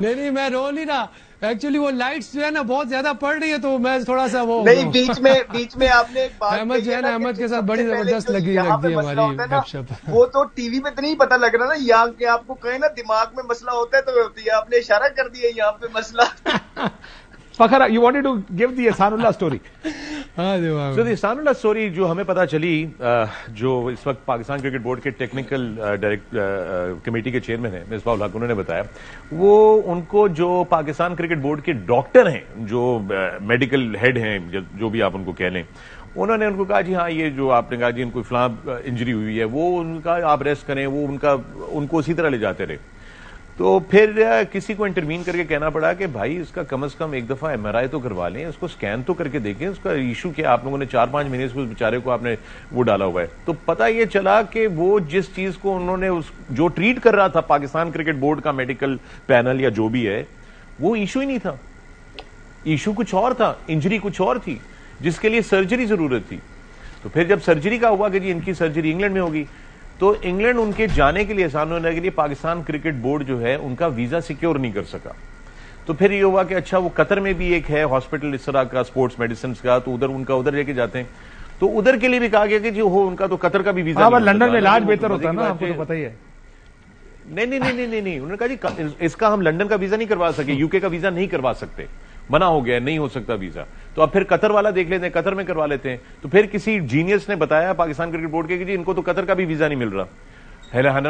नहीं मैं रो नहीं रहा, एक्चुअली वो लाइट्स जो है ना बहुत ज्यादा पड़ रही है तो मैं थोड़ा सा वो नहीं बीच में आपने एक बात अहमद जो है ना, अहमद के साथ बड़ी जबरदस्त लगी लगती है हमारी गपशप। वो तो टीवी पे तो नहीं पता लग रहा ना, यहाँ के आपको कहे ना दिमाग में मसला होता है तो होती है, आपने इशारा कर दिया यहाँ पे मसला। Fakhar you wanted to give the Ehsanullah story. So the Ehsanullah story जो हमें पता चली, जो इस वक्त पाकिस्तान क्रिकेट बोर्ड के टेक्निकल कमेटी के चेयरमैन हैं मिसबाहुल हक, उन्होंने बताया वो उनको जो पाकिस्तान क्रिकेट बोर्ड के डॉक्टर हैं, जो मेडिकल हेड हैं, जो भी आप उनको कह लें, उन्होंने उनको कहा जी हाँ ये जो आपने कहा जी इनको फलां इंजरी हुई है, वो उनका आप रेस्ट करें, वो उनको उसी तरह ले जाते रहे। तो फिर किसी को इंटरवीन करके कहना पड़ा कि भाई इसका कम से कम एक दफा एमआरआई तो करवा लें, इसको स्कैन तो करके देखें, उसका इशू क्या। आप लोगों ने 4-5 महीने से उस बेचारे को आपने वो डाला हुआ है। तो पता ये चला कि वो जिस चीज को उन्होंने जो ट्रीट कर रहा था पाकिस्तान क्रिकेट बोर्ड का मेडिकल पैनल या जो भी है, वो इशू ही नहीं था, इशू कुछ और था, इंजरी कुछ और थी जिसके लिए सर्जरी जरूरत थी। तो फिर जब सर्जरी का हुआ कि जी इनकी सर्जरी इंग्लैंड में होगी, तो इंग्लैंड उनके जाने के लिए, आसान होने के लिए पाकिस्तान क्रिकेट बोर्ड जो है उनका वीजा सिक्योर नहीं कर सका। तो फिर ये हुआ कि अच्छा वो कतर में भी एक है हॉस्पिटल इस तरह का स्पोर्ट्स मेडिसिन का, तो उधर लेके जाते हैं। तो उधर के लिए भी कहा गया कि जी हो उनका तो कतर का भी वीजा, लंदन में इलाज बेहतर होता है ना, आपको तो पता ही है। नहीं, उन्होंने कहा जी इसका हम लंदन का वीजा नहीं करवा सके, यूके का वीजा नहीं करवा सकते, मना हो गया, नहीं हो सकता वीजा। तो अब फिर कतर वाला देख लेते हैं, कतर में करवा लेते हैं। तो फिर किसी जीनियस ने बताया पाकिस्तान क्रिकेट बोर्ड के कि जी इनको तो कतर का भी वीजा नहीं मिल रहा।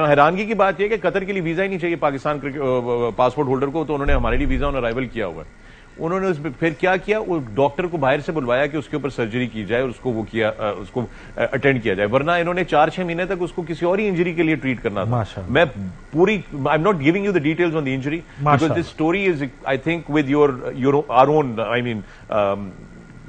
हैरानगी की बात यह कि कतर के लिए वीजा ही नहीं चाहिए पाकिस्तान पासपोर्ट होल्डर को, तो उन्होंने हमारे लिए वीजा ऑन अराइवल किया हुआ है। उन्होंने फिर क्या किया, वो डॉक्टर को बाहर से बुलवाया कि उसके ऊपर सर्जरी की जाए और उसको वो किया, उसको अटेंड किया जाए, वरना इन्होंने 4-6 महीने तक उसको किसी और ही इंजरी के लिए ट्रीट करना था। मैं पूरी I am not giving you the details on the injury because this story is I think with your our own I mean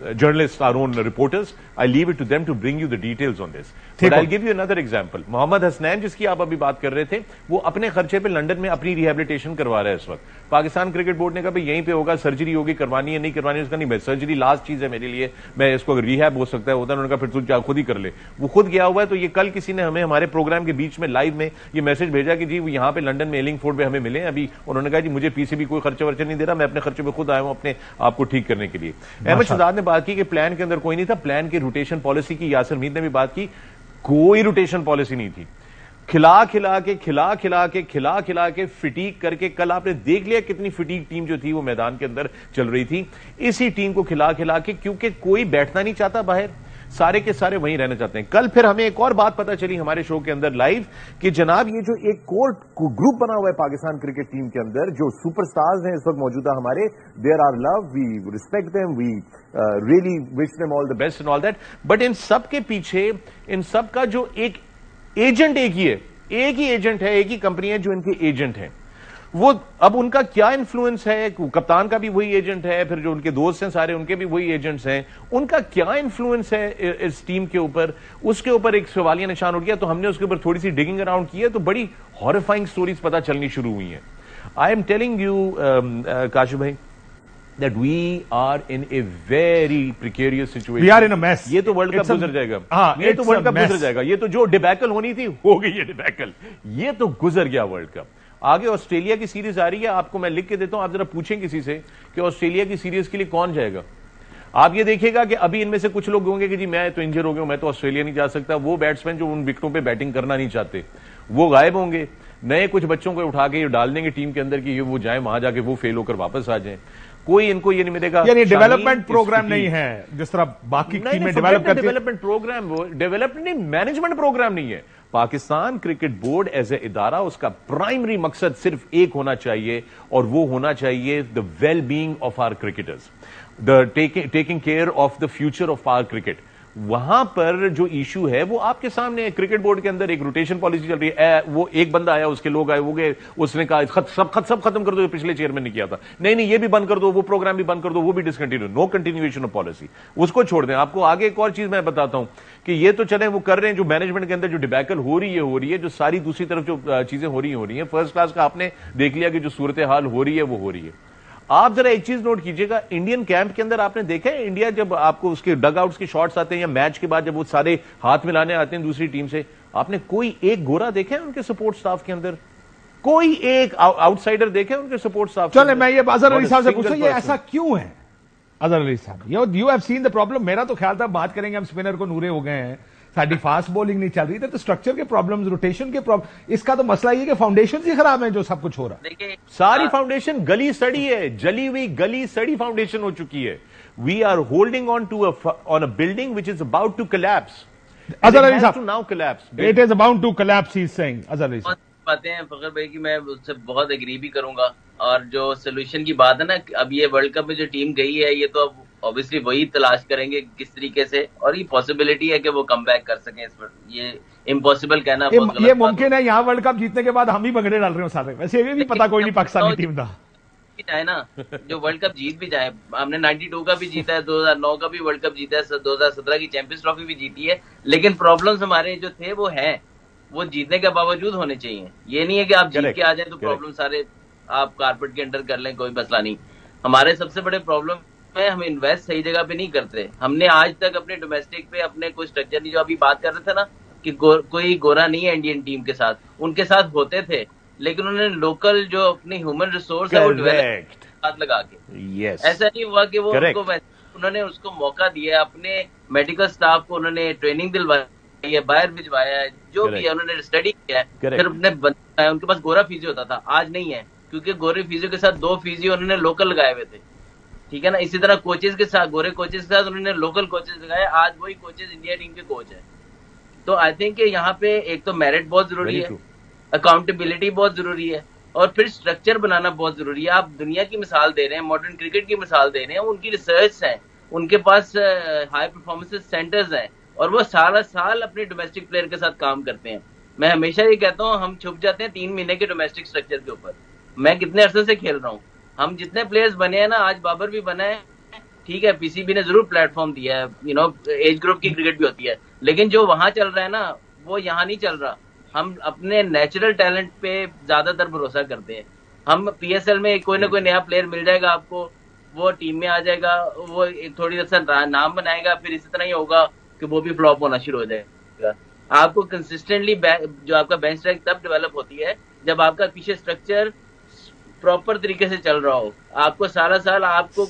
journalists, our own reporters. I leave it to them to bring you the details on this. But I give you another example. Mohammad Hasnain जिसकी आप अभी बात कर रहे थे, वो अपने खर्चे पे लंदन में अपनी रिहेबिलिटेशन करवा रहा है इस वक्त। पाकिस्तान क्रिकेट बोर्ड ने कहा भाई यहीं पे होगा, सर्जरी होगी, करवानी है नहीं करवानी है, उसका नहीं, सर्जरी लास्ट चीज है मेरे लिए, मैं इसको अगर रिहैब हो सकता है होता है, उन्होंने कहा फिर तू खुद ही कर ले। वो खुद गया हुआ है। तो ये कल किसी ने हमें हमारे प्रोग्राम के बीच में लाइव में ये मैसेज भेजा कि जी वो यहाँ पे लंदन में एलिंगफोर्ड पे हमें मिले अभी, उन्होंने कहा जी मुझे पीसीबी कोई खर्चा वर्चा नहीं दे रहा, मैं अपने खर्चे पे खुद आया हूं अपने आपको ठीक करने के लिए। अहमद शहजाद ने बात की कि प्लान के अंदर कोई नहीं था, प्लान की रोटेशन पॉलिसी की यासिर मीर ने भी बात की, कोई रोटेशन पॉलिसी नहीं थी। खिला खिला के फिटीक करके, कल आपने देख लिया कितनी फिटीक टीम जो थी वो मैदान के अंदर चल रही थी। इसी टीम को खिला के, क्योंकि कोई बैठना नहीं चाहता बाहर, सारे के सारे वहीं रहना चाहते हैं। कल फिर हमें एक और बात पता चली हमारे शो के अंदर लाइव कि जनाब ये जो एक कोर ग्रुप बना हुआ है पाकिस्तान क्रिकेट टीम के अंदर, जो सुपरस्टार्स हैं इस वक्त मौजूदा हमारे, there are love, we respect them, we really wish them all the best and all that, but इन सब के पीछे, इन सब का जो एक एजेंट एक ही है, एक ही एजेंट है, एक ही कंपनी है जो इनके एजेंट हैं। वो अब उनका क्या इन्फ्लुएंस है, कप्तान का भी वही एजेंट है, फिर जो उनके दोस्त हैं सारे उनके भी वही एजेंट्स हैं, उनका क्या इन्फ्लुएंस है इस टीम के ऊपर, उसके ऊपर एक सवालिया निशान उठ गया। तो हमने उसके ऊपर थोड़ी सी डिगिंग अराउंड की है, तो बड़ी हॉरिफाइंग स्टोरीज पता चलनी शुरू हुई हैं। I am telling you Kashif भाई that we are in a very precarious situation. We are in a mess. ये तो वर्ल्ड कप गुजर जाएगा, ये तो वर्ल्ड कप गुजर जाएगा, ये तो जो डिबैकल होनी थी हो गई है डिबैकल, ये तो गुजर गया वर्ल्ड कप। आगे ऑस्ट्रेलिया की सीरीज आ रही है, आपको मैं लिख के देता हूं, आप जरा पूछें किसी से कि ऑस्ट्रेलिया की सीरीज के लिए कौन जाएगा। आप ये देखिएगा कि अभी इनमें से कुछ लोग होंगे कि जी मैं तो इंजर हो गया, मैं तो ऑस्ट्रेलिया नहीं जा सकता। वो बैट्समैन जो उन विकेटों पे बैटिंग करना नहीं चाहते वो गायब होंगे, नए कुछ बच्चों को उठा के डाल देंगे टीम के अंदर कि वो जाए वहां जाके वो फेल होकर वापस आ जाए। कोई इनको ये नहीं मिलेगा, यानी डेवलपमेंट प्रोग्राम नहीं है जिस तरह बाकी टीमें डेवलप करती हैं। डेवलपमेंट प्रोग्राम, डेवलपमेंट नहीं, मैनेजमेंट प्रोग्राम नहीं है। Pakistan cricket board as a इदारा, उसका प्राइमरी मकसद सिर्फ एक होना चाहिए, और वो होना चाहिए the well being of our cricketers, the taking care of the future of our cricket. वहां पर जो इशू है वो आपके सामने है। क्रिकेट बोर्ड के अंदर एक रोटेशन पॉलिसी चल रही है, वो एक बंदा आया, उसके लोग आए, वो गए, उसने कहा सब खत्म कर दो, पिछले चेयरमैन ने किया था, नहीं ये भी बंद कर दो, वो प्रोग्राम भी बंद कर दो, वो भी discontinue, no continuation of policy, उसको छोड़ दें। आपको आगे एक और चीज मैं बताता हूं कि ये तो चले वो कर रहे हैं, जो मैनेजमेंट के अंदर जो डिबैकल हो रही है, जो सारी दूसरी तरफ जो चीजें हो रही है, फर्स्ट क्लास का आपने देख लिया कि जो सूरत हाल हो रही है वो हो रही है। आप जरा एक चीज नोट कीजिएगा, इंडियन कैंप के अंदर आपने देखा है, इंडिया जब आपको उसके डग आउट्स के शॉट्स आते हैं या मैच के बाद जब वो सारे हाथ मिलाने आते हैं दूसरी टीम से, आपने कोई एक गोरा देखा है उनके सपोर्ट स्टाफ के अंदर? कोई एक आउटसाइडर देखे उनके सपोर्ट स्टाफ? चले मैं ये अजहर अली साहब से पूछूं, ये ऐसा क्यों है अजहर अली साहब? You have seen the problem. मेरा तो ख्याल था बात करेंगे हम स्पिनर को नूरे हो गए हैं, साडी फास्ट बॉलिंग नहीं चल रही थी, तो स्ट्रक्चर के प्रॉब्लम्स, रोटेशन के प्रॉब्लम, इसका तो मसला ये कि फाउंडेशन ही खराब है जो सब कुछ हो रहा है। देखिए सारी फाउंडेशन गली सड़ी है, जली हुई गली सड़ी फाउंडेशन हो चुकी है। We are holding on to on a building which is about to collapse. Azhar Ali साहब, now collapse, it is about to collapse, he is saying. Azhar Ali साहब बातें हैं फखर भाई की मैं उससे बहुत एग्री भी करूंगा, और जो सोल्यूशन की बात है ना, अब ये वर्ल्ड कप में जो टीम गई है, ये तो अब ऑब्वियसली वही तलाश करेंगे किस तरीके से, और ये पॉसिबिलिटी है कि वो कम बैक कर सकें। इस पर ये इम्पॉसिबल कहना बहुत गलत ये मुमकिन है। यहाँ वर्ल्ड कप जीतने के बाद हम ही भगड़े डाल रहे हो सारे, वैसे ये भी पता कोई नहीं पाकिस्तानी टीम का जाए ना, जो वर्ल्ड कप जीत भी जाए, हमने 92 का भी जीता है, 2009 का भी वर्ल्ड कप जीता है, 2017 की चैंपियंस ट्रॉफी भी जीती है, लेकिन प्रॉब्लम्स हमारे जो थे वो हैं, वो जीतने के बावजूद होने चाहिए। ये नहीं है कि आप जीत के आ जाए तो प्रॉब्लम सारे आप कारपेट के अंडर कर लें, कोई मसला नहीं। हमारे सबसे बड़े प्रॉब्लम है हम इन्वेस्ट सही जगह पे नहीं करते। हमने आज तक अपने डोमेस्टिक पे अपने कोई स्ट्रक्चर नहीं, जो अभी बात कर रहे थे ना कि कोई गोरा नहीं है इंडियन टीम के साथ, उनके साथ होते थे, लेकिन उन्होंने लोकल जो अपनी ह्यूमन रिसोर्स है वो डेवलप हाथ लगा के, ऐसा नहीं हुआ कि वो उनको उन्होंने उसको मौका दिया, अपने मेडिकल स्टाफ को उन्होंने ट्रेनिंग दिलवाई है, बाहर भिजवाया है, जो भी है उन्होंने स्टडी किया है, फिर अपने बनाया। उनके पास गोरा फिजियो होता था, आज नहीं है, क्योंकि गोरे फिजियो के साथ 2 फिजियो उन्होंने लोकल लगाए हुए थे, ठीक है ना। इसी तरह कोचेज के साथ, गोरे कोचेज के साथ उन्होंने लोकल कोचेज लगाए, आज वही कोचेज इंडिया टीम के कोच है। तो आई थिंक यहाँ पे एक तो मेरिट बहुत जरूरी है, अकाउंटेबिलिटी बहुत जरूरी है, और फिर स्ट्रक्चर बनाना बहुत जरूरी है। आप दुनिया की मिसाल दे रहे हैं, मॉडर्न क्रिकेट की मिसाल दे रहे हैं, उनकी रिसर्च है, उनके पास हाई परफॉर्मेंस सेंटर्स हैं, और वो सारा साल अपने डोमेस्टिक प्लेयर के साथ काम करते हैं। मैं हमेशा ये कहता हूँ, हम छुप जाते हैं 3 महीने के डोमेस्टिक स्ट्रक्चर के ऊपर। मैं कितने अरसे से खेल रहा हूँ, हम जितने प्लेयर्स बने हैं ना, आज बाबर भी बना है, ठीक है, पीसीबी ने जरूर प्लेटफॉर्म दिया है, एज ग्रुप की क्रिकेट भी होती है, लेकिन जो वहां चल रहा है ना वो यहाँ नहीं चल रहा। हम अपने नेचुरल टैलेंट पे ज्यादातर भरोसा करते हैं। हम पीएसएल में कोई ना कोई नया प्लेयर मिल जाएगा आपको, वो टीम में आ जाएगा, वो थोड़ी देर से नाम बनाएगा, फिर इसी तरह ही होगा कि वो भी फ्लॉप होना शुरू हो जाएगा। आपको कंसिस्टेंटली जो आपका बेंच स्ट्रेंथ तब डेवलप होती है जब आपका पीछे स्ट्रक्चर प्रॉपर तरीके से चल रहा हो। आपको साल आपको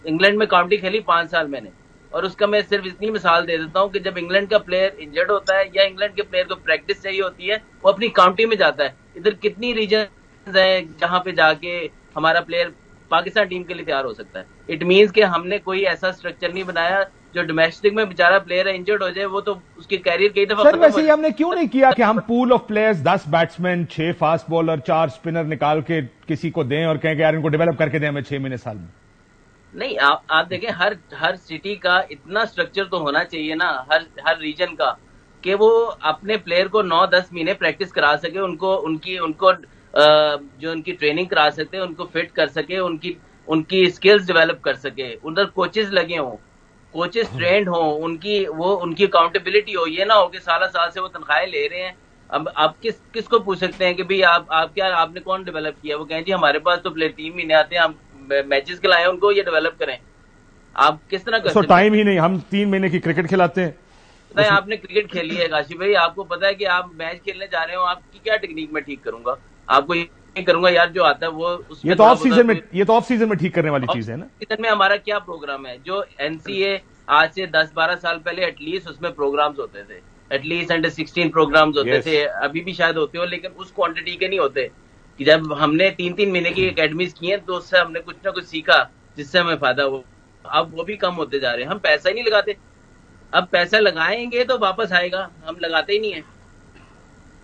इंग्लैंड में काउंटी खेली 5 साल मैंने, और उसका मैं सिर्फ इतनी मिसाल दे देता हूँ कि जब इंग्लैंड का प्लेयर इंजर्ड होता है या इंग्लैंड के प्लेयर को प्रैक्टिस चाहिए होती है, वो अपनी काउंटी में जाता है। इधर कितनी रीजन है जहां पे जाके हमारा प्लेयर पाकिस्तान टीम के लिए तैयार हो सकता है। इट मीन्स कि हमने कोई ऐसा स्ट्रक्चर नहीं बनाया जो डोमेस्टिक में बेचारा प्लेयर है इंजर्ड हो जाए, वो तो उसकी कैरियर कई दफा सर वैसे ही हमने क्यों नहीं किया कि हम pool of players 10 batsman 6 fast bowler 4 spinner निकाल के किसी को दें और कहें कि यार इनको डेवलप करके दें हमें 6 महीने साल में। नहीं, आप देखें, हर सिटी का इतना स्ट्रक्चर तो होना चाहिए ना, हर रीजन का, कि वो अपने प्लेयर को 9-10 महीने प्रैक्टिस करा सके, उनको जो उनकी ट्रेनिंग करा सकते हैं, उनको फिट कर सके, उनकी स्किल्स डेवलप कर सके, उधर कोचेस लगे हों, कोचेस ट्रेंड हों, उनकी अकाउंटेबिलिटी हो। ये ना हो कि साल से वो तनख्वाहें ले रहे हैं। अब आप किसको पूछ सकते हैं कि भाई आपने कौन डेवलप किया? वो कहें जी हमारे पास तो प्लेयर 3 महीने आते हैं, हम मैचेस खिलाएं उनको, ये डेवलप करें। आप किस तरह कर सकते हैं? टाइम ही नहीं, हम 3 महीने की क्रिकेट खिलाते हैं। पता है आपने क्रिकेट खेली है काशी भाई, आपको पता है कि आप मैच खेलने जा रहे हो, आपकी क्या टेक्निक में ठीक करूंगा? आपको ये करूंगा यार जो आता है वो ये तो ऑफ सीजन में ठीक करने वाली चीज है ना। सीजन में हमारा क्या प्रोग्राम है? जो एनसीए आज से 10-12 साल पहले एटलीस्ट उसमें प्रोग्राम्स होते थे, एटलीस्ट अंडर 16 प्रोग्राम्स होते थे, अभी भी शायद होते हो, लेकिन उस क्वांटिटी के नहीं होते। कि जब हमने 3-3 महीने की एकेडमीज की हैं तो उससे हमने कुछ ना कुछ सीखा जिससे हमें फायदा हो। अब वो भी कम होते जा रहे हैं, हम पैसा ही नहीं लगाते। अब पैसा लगाएंगे तो वापस आएगा, हम लगाते ही नहीं है।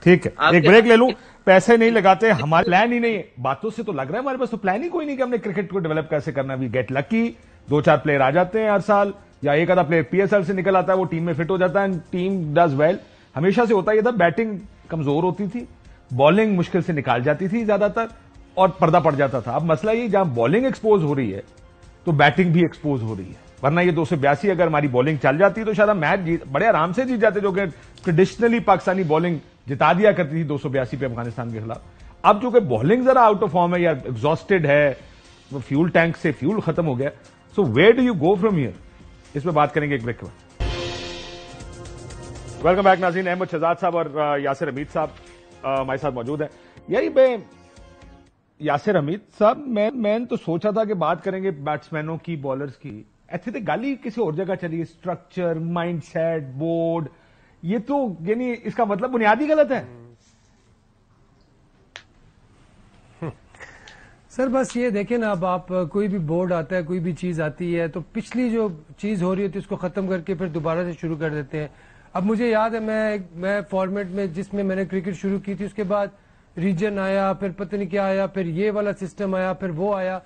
ठीक है, एक ब्रेक ले लूं। पैसे नहीं लगाते, हमारा प्लान ही नहीं है। बातों से तो लग रहा है हमारे पास तो प्लान ही कोई नहीं कि हमने क्रिकेट को डेवलप कैसे करना। वी गेट लकी, 2-4 प्लेयर आ जाते हैं हर साल, या एक आधा प्लेयर पीएसएल से निकल आता है, वो टीम में फिट हो जाता है, टीम डज वेल। हमेशा से होता है था, बैटिंग कमजोर होती थी, बॉलिंग मुश्किल से निकाल जाती थी ज्यादातर, और पर्दा पड़ जाता था। अब मसला ये, जहां बॉलिंग एक्सपोज हो रही है तो बैटिंग भी एक्सपोज हो रही है। वरना ये 282 अगर हमारी बॉलिंग चल जाती तो शायद हम मैच बड़े आराम से जीत जाते, जो कि ट्रेडिशनली पाकिस्तानी बॉलिंग जिता दिया करती थी 282 पे अफगानिस्तान के खिलाफ। अब जो कि बॉलिंग जरा आउट ऑफ फॉर्म है या एग्जॉस्टेड है, वो फ्यूल टैंक से फ्यूल खत्म हो गया। So where do you go from here, इस पर बात करेंगे एक ब्रेक के बाद। वेलकम बैक नाज़रीन। अहमद शहजाद साहब और यासिर हमीद साहब हमारे साथ मौजूद है। यही मैं यासिर हमीद साहब, मैं तो सोचा था कि बात करेंगे बैट्समैनों की, बॉलर्स की। ऐसे तो गाली किसी और जगह चली, स्ट्रक्चर, माइंडसेट, बोर्ड, ये तो यानी इसका मतलब बुनियादी गलत है। सर बस ये देखें ना, अब आप कोई भी बोर्ड आता है, कोई भी चीज आती है, तो पिछली जो चीज हो रही होती है उसको खत्म करके फिर दोबारा से शुरू कर देते हैं। अब मुझे याद है, मैं फॉर्मेट में जिसमें मैंने क्रिकेट शुरू की थी, उसके बाद रीजन आया, फिर पता नहीं क्या आया, फिर ये वाला सिस्टम आया, फिर वो आया।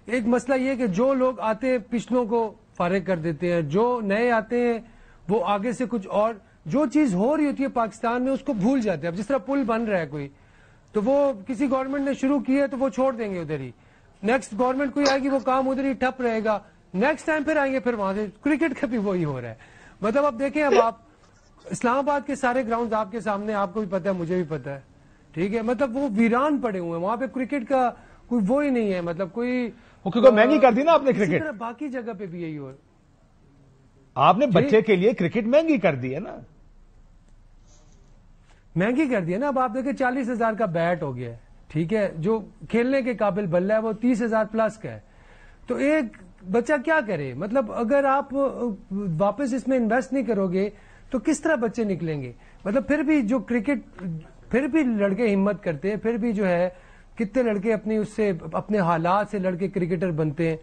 एक मसला ये कि जो लोग आते हैं पिछलों को फारिग कर देते हैं, जो नए आते हैं वो आगे से कुछ और जो चीज हो रही होती है पाकिस्तान में उसको भूल जाते हैं। अब जिस तरह पुल बन रहा है कोई, तो वो किसी गवर्नमेंट ने शुरू किया है तो वो छोड़ देंगे उधर ही, नेक्स्ट गवर्नमेंट कोई आएगी वो काम उधर ही ठप रहेगा, नेक्स्ट टाइम फिर आएंगे, फिर वहां से क्रिकेट का भी वही हो रहा है। मतलब अब देखें, अब आप इस्लामाबाद के सारे ग्राउंड आपके सामने, आपको भी पता है, मुझे भी पता है, ठीक है, मतलब वो वीरान पड़े हुए हैं, वहां पे क्रिकेट का कोई वो ही नहीं है, मतलब कोई क्योंकि महंगी कर दी ना आपने क्रिकेट। बाकी जगह पे भी यही हो, आपने बच्चे के लिए क्रिकेट महंगी कर दी है ना, महंगी कर दी है ना। अब आप देखें 40,000 का बैट हो गया है, ठीक है, जो खेलने के काबिल बल्ला है वो 30,000 प्लस का है। तो एक बच्चा क्या करे? मतलब अगर आप वापस इसमें इन्वेस्ट नहीं करोगे तो किस तरह बच्चे निकलेंगे? मतलब फिर भी जो क्रिकेट, फिर भी लड़के हिम्मत करते हैं, फिर भी जो है कितने लड़के अपने हालात से लड़के क्रिकेटर बनते हैं।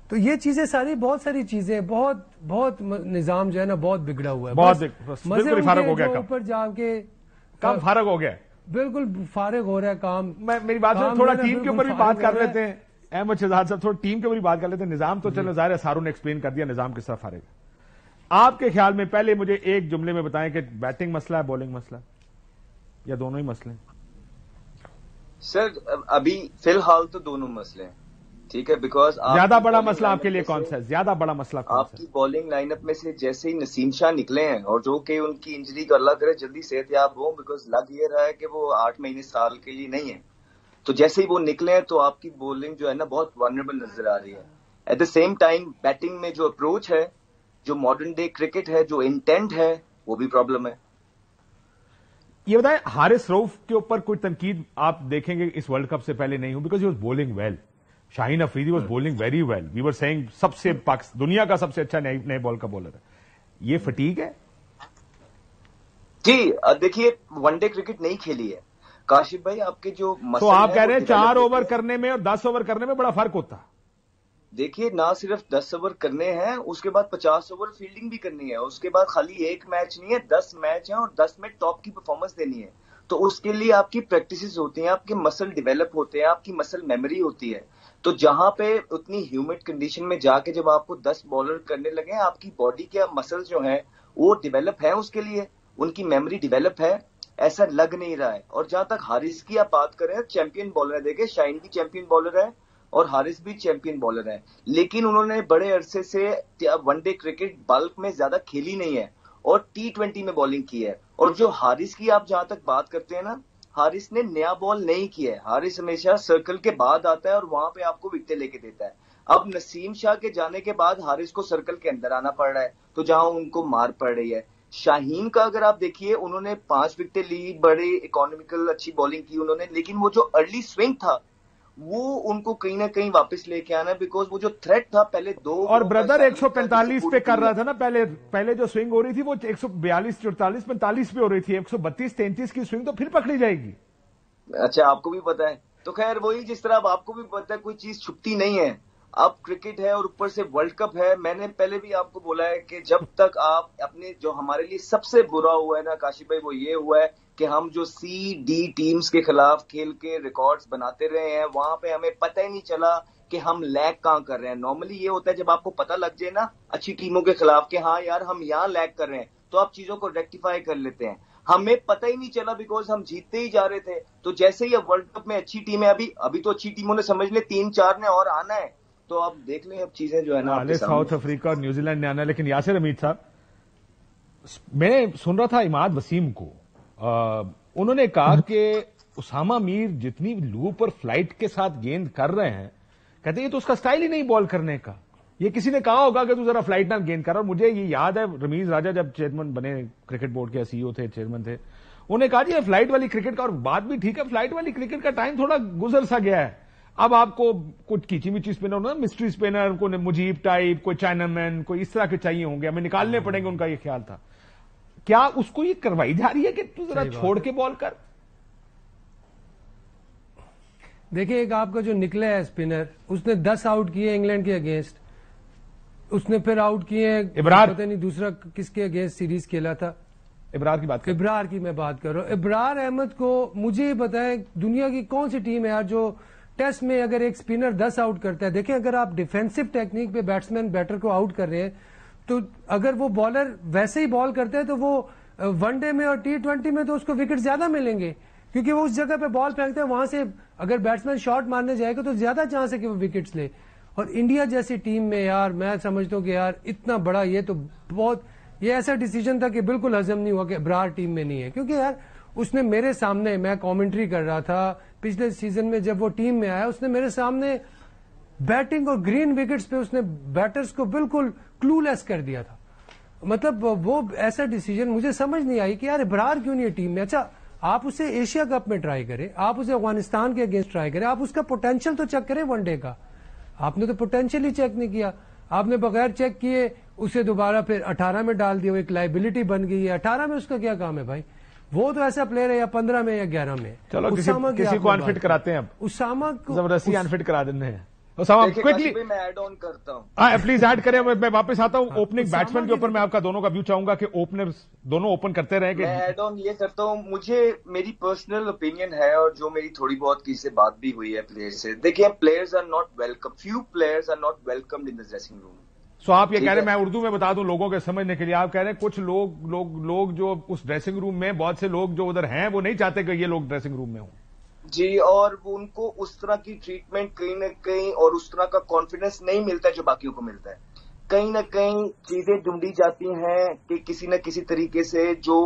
तो ये चीजें सारी, बहुत सारी चीजें, बहुत निजाम जो है ना बहुत बिगड़ा हुआ है। बिल्कुल फारग हो गया, ऊपर जाके काम फारग हो गया, बिल्कुल फारग हो रहा है काम। मेरी बात सुनो, थोड़ा टीम के ऊपर भी बात कर लेते हैं। अहमद शहजाद साहब, थोड़ा टीम के ऊपर भी बात कर लेते हैं। निजाम तो चलो ज़ाहिर है, सारू ने एक्सप्लेन कर दिया निजाम किस तरह फारेगा। आपके ख्याल में पहले मुझे एक जुमले में बताएं कि बैटिंग मसला है, बॉलिंग मसला, या दोनों ही मसले? सर अभी फिलहाल तो दोनों मसले हैं, ठीक है, बिकॉज ज्यादा बड़ा मसला आपके लिए कौन सा है? ज्यादा बड़ा मसला कौन सा है? आपकी बॉलिंग लाइनअप में से जैसे ही नसीम शाह निकले हैं, और जो कि उनकी इंजरी का अल्लाह करे जल्दी सेहतयाब हो, बिकॉज लग ये रहा है कि वो 8 महीने साल के लिए नहीं है, तो जैसे ही वो निकले हैं तो आपकी बॉलिंग जो है ना बहुत वनरेबल नजर आ रही है। At the same time batting में जो अप्रोच है, जो मॉडर्न डे क्रिकेट है, जो इंटेंट है, वो भी प्रॉब्लम है। ये बताएं, हारिस रऊफ के ऊपर कोई तनकीद आप देखेंगे इस वर्ल्ड कप से पहले नहीं हो, because he was bowling well. Shaheen Afridi was bowling very well, we were saying सबसे दुनिया का सबसे अच्छा नए बॉल का बॉलर है। ये फटीक है जी। देखिए, वनडे क्रिकेट नहीं खेली है काशिफ भाई, आपके जो तो आप कह रहे हैं 4 ओवर करने में और 10 ओवर करने में बड़ा फर्क होता है। देखिए, ना सिर्फ 10 ओवर करने हैं, उसके बाद 50 ओवर फील्डिंग भी करनी है, उसके बाद खाली एक मैच नहीं है, 10 मैच है और 10 में टॉप की परफॉर्मेंस देनी है। तो उसके लिए आपकी प्रैक्टिसेस होती हैं, आपके मसल डेवलप होते हैं, आपकी मसल मेमोरी होती है। तो जहां पे उतनी ह्यूमिड कंडीशन में जाके जब आपको 10 बॉलर करने लगे, आपकी बॉडी के मसल जो है वो डेवलप है, उसके लिए उनकी मेमोरी डेवलप है, ऐसा लग नहीं रहा है। और जहां तक हारिस की आप बात करें, चैंपियन बॉलर है, देखिए शाहीन भी चैंपियन बॉलर है और हारिस भी चैंपियन बॉलर है, लेकिन उन्होंने बड़े अरसे से वनडे क्रिकेट बल्क में ज्यादा खेली नहीं है और T20 में बॉलिंग की है। और जो हारिस की आप जहां तक बात करते हैं ना, हारिस ने नया बॉल नहीं किया है, हारिस हमेशा सर्कल के बाद आता है और वहां पे आपको विकेट लेके देता है। अब नसीम शाह के जाने के बाद हारिस को सर्कल के अंदर आना पड़ रहा है, तो जहां उनको मार पड़ रही है। शाहीन का अगर आप देखिए, उन्होंने 5 विकेटें ली, बड़े इकोनॉमिकल अच्छी बॉलिंग की उन्होंने, लेकिन वो जो अर्ली स्विंग था वो उनको कहीं ना कहीं वापस लेके आना, बिकॉज वो जो थ्रेट था पहले 2 और ब्रदर 145 पे कर रहा था ना, पहले जो स्विंग हो रही थी वो 142, 44, 45 पे हो रही थी, 132, 33 की स्विंग तो फिर पकड़ी जाएगी। अच्छा, आपको भी पता है। तो खैर वही, जिस तरह अब आपको भी पता है कोई चीज छुपती नहीं है। अब क्रिकेट है और ऊपर से वर्ल्ड कप है। मैंने पहले भी आपको बोला है कि जब तक आप अपने, जो हमारे लिए सबसे बुरा हुआ है ना काशिफ भाई, वो ये हुआ है कि हम जो C-D टीम्स के खिलाफ खेल के रिकॉर्ड्स बनाते रहे हैं, वहां पे हमें पता ही नहीं चला कि हम लैग कहां कर रहे हैं। नॉर्मली ये होता है जब आपको पता लग जाए ना अच्छी टीमों के खिलाफ कि हाँ यार हम यहाँ लैग कर रहे हैं, तो आप चीजों को रेक्टिफाई कर लेते हैं। हमें पता ही नहीं चला बिकॉज हम जीतते ही जा रहे थे। तो जैसे ही अब वर्ल्ड कप में अच्छी टीम है, अभी तो अच्छी टीमों ने समझ ले 3-4 ने और आना है, तो आप देख लें अब चीजें जो है ना साउथ अफ्रीका और न्यूजीलैंड ने आना है। लेकिन यासिर हमीद साहब, मैं सुन रहा था इमाद वसीम को, उन्होंने कहा कि उसामा मीर जितनी लूप और फ्लाइट के साथ गेंद कर रहे हैं, कहते ये तो उसका स्टाइल ही नहीं बॉल करने का। ये किसी ने कहा होगा कि तू जरा फ्लाइट ना गेंद कर। और मुझे ये याद है रमीज राजा जब चेयरमैन बने, क्रिकेट बोर्ड के CEO थे, चेयरमैन थे, उन्होंने कहा जी फ्लाइट वाली क्रिकेट का, और बात भी ठीक है, फ्लाइट वाली क्रिकेट का टाइम थोड़ा गुजर सा गया है। अब आपको कुछ कीची-मिची स्पिनर ना, मिस्ट्री स्पिनर, कोई मुजीब टाइप, कोई चाइनामैन, कोई इस तरह के चाहिए होंगे, हमें निकालने पड़ेंगे। उनका ये ख्याल था। क्या उसको ये करवाई जा रही है कि तू जरा छोड़ के बॉल कर? देखिए, एक आपका जो निकला है स्पिनर, उसने 10 आउट किए इंग्लैंड के अगेंस्ट, उसने फिर आउट किए इब्रार, पता नहीं दूसरा किसके अगेंस्ट सीरीज खेला था। इब्रार की बात कर, इब्रार की मैं बात कर रहा हूं। इब्रार अहमद को मुझे पता है दुनिया की कौन सी टीम है यार जो टेस्ट में अगर एक स्पिनर 10 आउट करता है। देखें, अगर आप डिफेंसिव टेक्निक पे बैट्समैन बैटर को आउट कर रहे हैं, तो अगर वो बॉलर वैसे ही बॉल करते हैं तो वो वनडे में और T20 में तो उसको विकेट ज्यादा मिलेंगे, क्योंकि वो उस जगह पे बॉल फेंकते हैं, वहां से अगर बैट्समैन शॉट मारने जाएगा तो ज्यादा चांस है कि वो विकेट्स ले। और इंडिया जैसी टीम में यार मैं समझता हूं कि यार इतना बड़ा ये तो बहुत, ये ऐसा डिसीजन था कि बिल्कुल हजम नहीं हुआ कि इब्रार टीम में नहीं है। क्योंकि यार उसने मेरे सामने, मैं कमेंट्री कर रहा था पिछले सीजन में जब वो टीम में आया, उसने मेरे सामने बैटिंग और ग्रीन विकेट्स पे उसने बैटर्स को बिल्कुल क्लूलेस कर दिया था। मतलब वो ऐसा डिसीजन मुझे समझ नहीं आई कि यार इब्रार क्यों नहीं है टीम में। अच्छा, आप उसे एशिया कप में ट्राई करें, आप उसे अफगानिस्तान के अगेंस्ट ट्राई करें, आप उसका पोटेंशियल तो चेक करें वनडे का। आपने तो पोटेंशियल ही चेक नहीं किया, आपने बगैर चेक किए उसे दोबारा फिर 18 में डाल दिया, एक लाइबिलिटी बन गई है। 18 में उसका क्या काम है भाई? वो तो ऐसा प्लेयर है या 15 में या 11 में। चलो किसी को अनफिट कराते हैं, अब उसामा को जबरदस्ती अनफिट करा देते हैं। उसामा क्विकली मैं ऐड ऑन करता हूं। हाँ प्लीज ऐड करें, मैं वापस आता हूं। ओपनिंग बैट्समैन के ऊपर मैं आपका दोनों का व्यू चाहूंगा कि ओपनर्स दोनों ओपन करते रहे। मैं ऐड ऑन ये करता हूं, मुझे मेरी पर्सनल ओपिनियन है और जो मेरी थोड़ी बहुत किसी से बात भी हुई है प्लेयर से। देखिए, players are not welcome, few players are not welcomed in the dressing room. So आप ये कह रहे हैं, मैं उर्दू में बता दूं लोगों के समझने के लिए, आप कह रहे हैं कुछ लोग जो उस ड्रेसिंग रूम में, बहुत से लोग जो उधर हैं वो नहीं चाहते कि ये लोग ड्रेसिंग रूम में हों। जी, और वो उनको उस तरह की ट्रीटमेंट कहीं ना कहीं और उस तरह का कॉन्फिडेंस नहीं मिलता है जो बाकियों को मिलता है। कहीं ना कहीं चीजें ढूंढी जाती हैं कि किसी न किसी तरीके से जो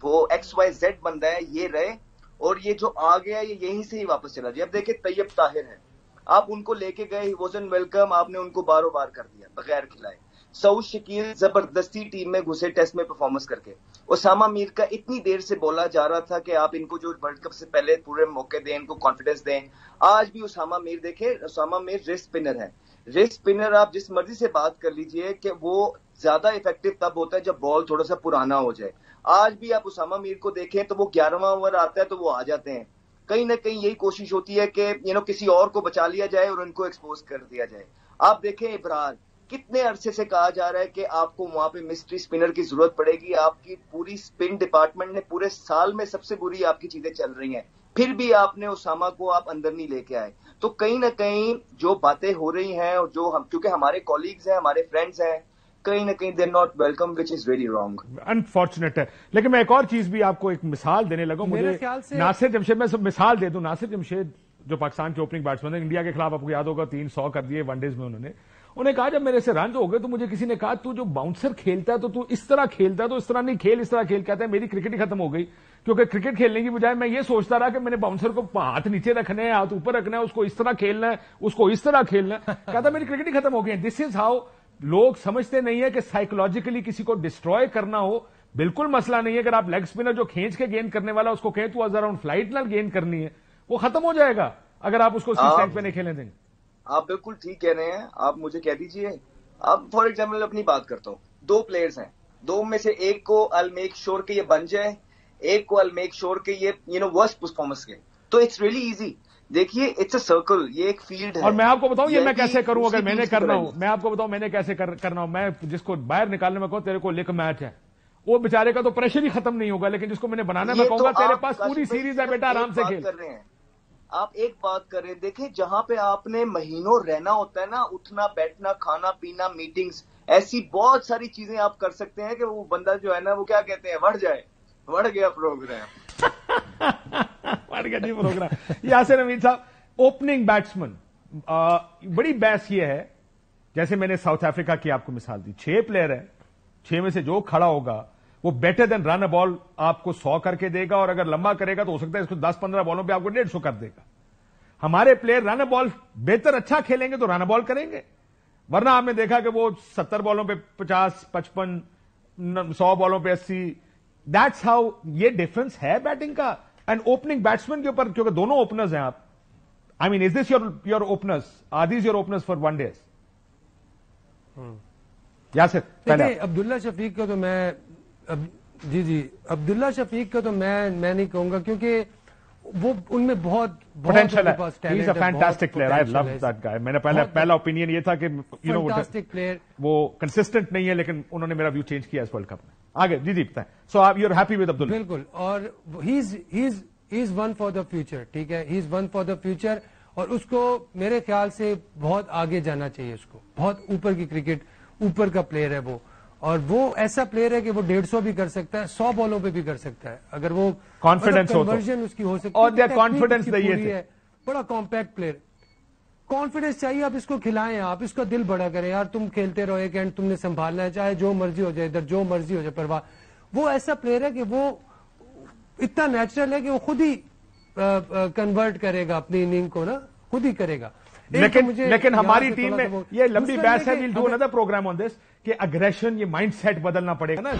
वो XYZ बंदा है ये रहे, और ये जो आ गया ये यहीं से ही वापस चला जाए। अब देखिए तैयब ताहिर है, आप उनको लेके गए, ही वॉजंट वेलकम, आपने उनको बारों बार कर दिया बगैर खिलाए। सऊद शकील जबरदस्ती टीम में घुसे टेस्ट में परफॉर्मेंस करके। उसामा मीर का इतनी देर से बोला जा रहा था कि आप इनको जो वर्ल्ड कप से पहले पूरे मौके दें, इनको कॉन्फिडेंस दें। आज भी उसामा मीर देखे, उसामा मीर रिस्ट स्पिनर है। रिस्ट स्पिनर आप जिस मर्जी से बात कर लीजिए कि वो ज्यादा इफेक्टिव तब होता है जब बॉल थोड़ा सा पुराना हो जाए। आज भी आप उसामा मीर को देखें तो वो 11वां ओवर आता है तो वो आ जाते हैं। कहीं ना कहीं यही कोशिश होती है कि किसी और को बचा लिया जाए और उनको एक्सपोज कर दिया जाए। आप देखें इब्रार, कितने अरसे से कहा जा रहा है कि आपको वहां पे मिस्ट्री स्पिनर की जरूरत पड़ेगी। आपकी पूरी स्पिन डिपार्टमेंट ने पूरे साल में सबसे बुरी आपकी चीजें चल रही हैं, फिर भी आपने उसामा को आप अंदर नहीं लेके आए। तो कहीं ना कहीं जो बातें हो रही हैं और जो हम, क्योंकि हमारे कॉलीग्स हैं, हमारे फ्रेंड्स हैं, कहीं ना कहीं they are not welcome, which is very wrong, unfortunate है। लेकिन मैं एक और चीज भी आपको एक मिसाल देने लगा। मुझे नासिर जमशेद, मैं सब मिसाल दे दूं। नासिर जमशेद जो पाकिस्तान के ओपनिंग बैट्समैन है, इंडिया के खिलाफ आपको याद होगा 300 कर दिए वनडेज में उन्हें कहा जब मेरे से रन हो गए तो मुझे किसी ने कहा तू जो बाउंसर खेलता है तो तू इस तरह खेलता है, तो इस तरह नहीं खेल, इस तरह खेल। कहता है मेरी क्रिकेट ही खत्म हो गई, क्योंकि क्रिकेट खेलने की बजाय मैं ये सोचता रहा कि मैंने बाउंसर को हाथ नीचे रखना है, हाथ ऊपर रखना है, उसको इस तरह खेलना है, उसको इस तरह खेलना है। कहता मेरी क्रिकेट ही खत्म हो गई। दिस इज हाउ लोग समझते नहीं है कि साइकोलॉजिकली किसी को डिस्ट्रॉय करना हो बिल्कुल मसला नहीं है। अगर आप लेग स्पिनर जो खींच के गेंद करने वाला उसको कहें तू अराउंड फ्लाइट ना गेंद करनी है, वो खत्म हो जाएगा अगर आप उसको उसकी स्ट्रेंथ पे नहीं खेलने देंगे। आप बिल्कुल ठीक कह रहे हैं। आप मुझे कह दीजिए, अब फॉर एग्जाम्पल अपनी बात करता हूं, 2 प्लेयर्स हैं, 2 में से एक को आई मेक श्योर कि ये बन जाए, एक को आई मेक श्योर कि ये वर्स्ट परफॉर्मेंस के। तो इट्स रियली इजी। देखिए इट्स अ सर्कल, ये एक फील्ड है। और मैं आपको बताऊं ये मैं कैसे करूं, अगर मैंने करना हो, मैं आपको बताऊं मैंने कैसे करना हो। मैं जिसको बाहर निकालने में कहूं तेरे को लिख मैच है, वो बेचारे का तो प्रेशर ही खत्म नहीं होगा, लेकिन जिसको मैंने बनाना मैं कहूंगा तेरे पास पूरी सीरीज है बेटा, आराम से खेल। कर रहे हैं आप, एक बात कर रहे हैं। देखिए जहां पे आपने महीनों रहना होता है ना, उठना बैठना खाना पीना मीटिंग्स, ऐसी बहुत सारी चीजें आप कर सकते हैं कि वो बंदा जो है ना वो क्या कहते हैं, बढ़ गया प्रोग्राम। बढ़ गया जी प्रोग्राम। यासिर हमीद साहब, ओपनिंग बैट्समैन, बड़ी बहस ये है, जैसे मैंने साउथ अफ्रीका की आपको मिसाल दी, 6 प्लेयर है, 6 में से जो खड़ा होगा वो better than run a ball आपको 100 करके देगा, और अगर लंबा करेगा तो हो सकता है इसको 10-15 बॉलों पे आपको 150 कर देगा। हमारे प्लेयर रन अ बॉल बेहतर अच्छा खेलेंगे तो रन अ बॉल करेंगे, वरना आपने देखा कि वो 70 बॉलों पे 50, 55, 100 बॉलों पे 80। दैट्स हाउ, ये डिफरेंस है बैटिंग का एंड ओपनिंग बैट्समैन के ऊपर, क्योंकि दोनों ओपनर्स हैं आप। I mean, is this your openers, are these your openers for one days? Yasir पहले अब्दुल्ला शफीक का तो मैं अब्दुल्ला शफीक का तो मैं नहीं कहूंगा, क्योंकि वो उनमें बहुत पोटेंशियल है। He is a fantastic player, I love that guy. मैंने पहला ओपिनियन ये था कि फैंटास्टिक प्लेयर, वो कंसिस्टेंट नहीं है, लेकिन उन्होंने मेरा व्यू चेंज किया इस वर्ल्ड कप में। आगे जी बताएं। सो आप you are happy with Abdullah? बिल्कुल, और he is one for the future, ठीक है, he is one for the future, और उसको मेरे ख्याल से बहुत आगे जाना चाहिए। उसको बहुत ऊपर की क्रिकेट, ऊपर का प्लेयर है वो, और वो ऐसा प्लेयर है कि वो 150 भी कर सकता है, 100 बॉलों पे भी कर सकता है, अगर वो कॉन्फिडेंस हो, कन्वर्जन उसकी हो सकती है। और देयर कॉन्फिडेंस है, बड़ा कॉम्पैक्ट प्लेयर, कॉन्फिडेंस चाहिए। आप इसको खिलाएं, आप इसका दिल बड़ा करें, यार तुम खेलते रहो, एक एंड तुमने संभालना है, चाहे जो मर्जी हो जाए, इधर जो मर्जी हो जाए, परवाह। वो ऐसा प्लेयर है कि वो इतना नेचुरल है कि वो खुद ही कन्वर्ट करेगा अपनी इनिंग को ना, खुद ही करेगा। लेकिन हमारी टीम में ये लंबी बहस है, we'll do another programme on this, कि अग्रेशन, ये माइंडसेट बदलना पड़ेगा ना।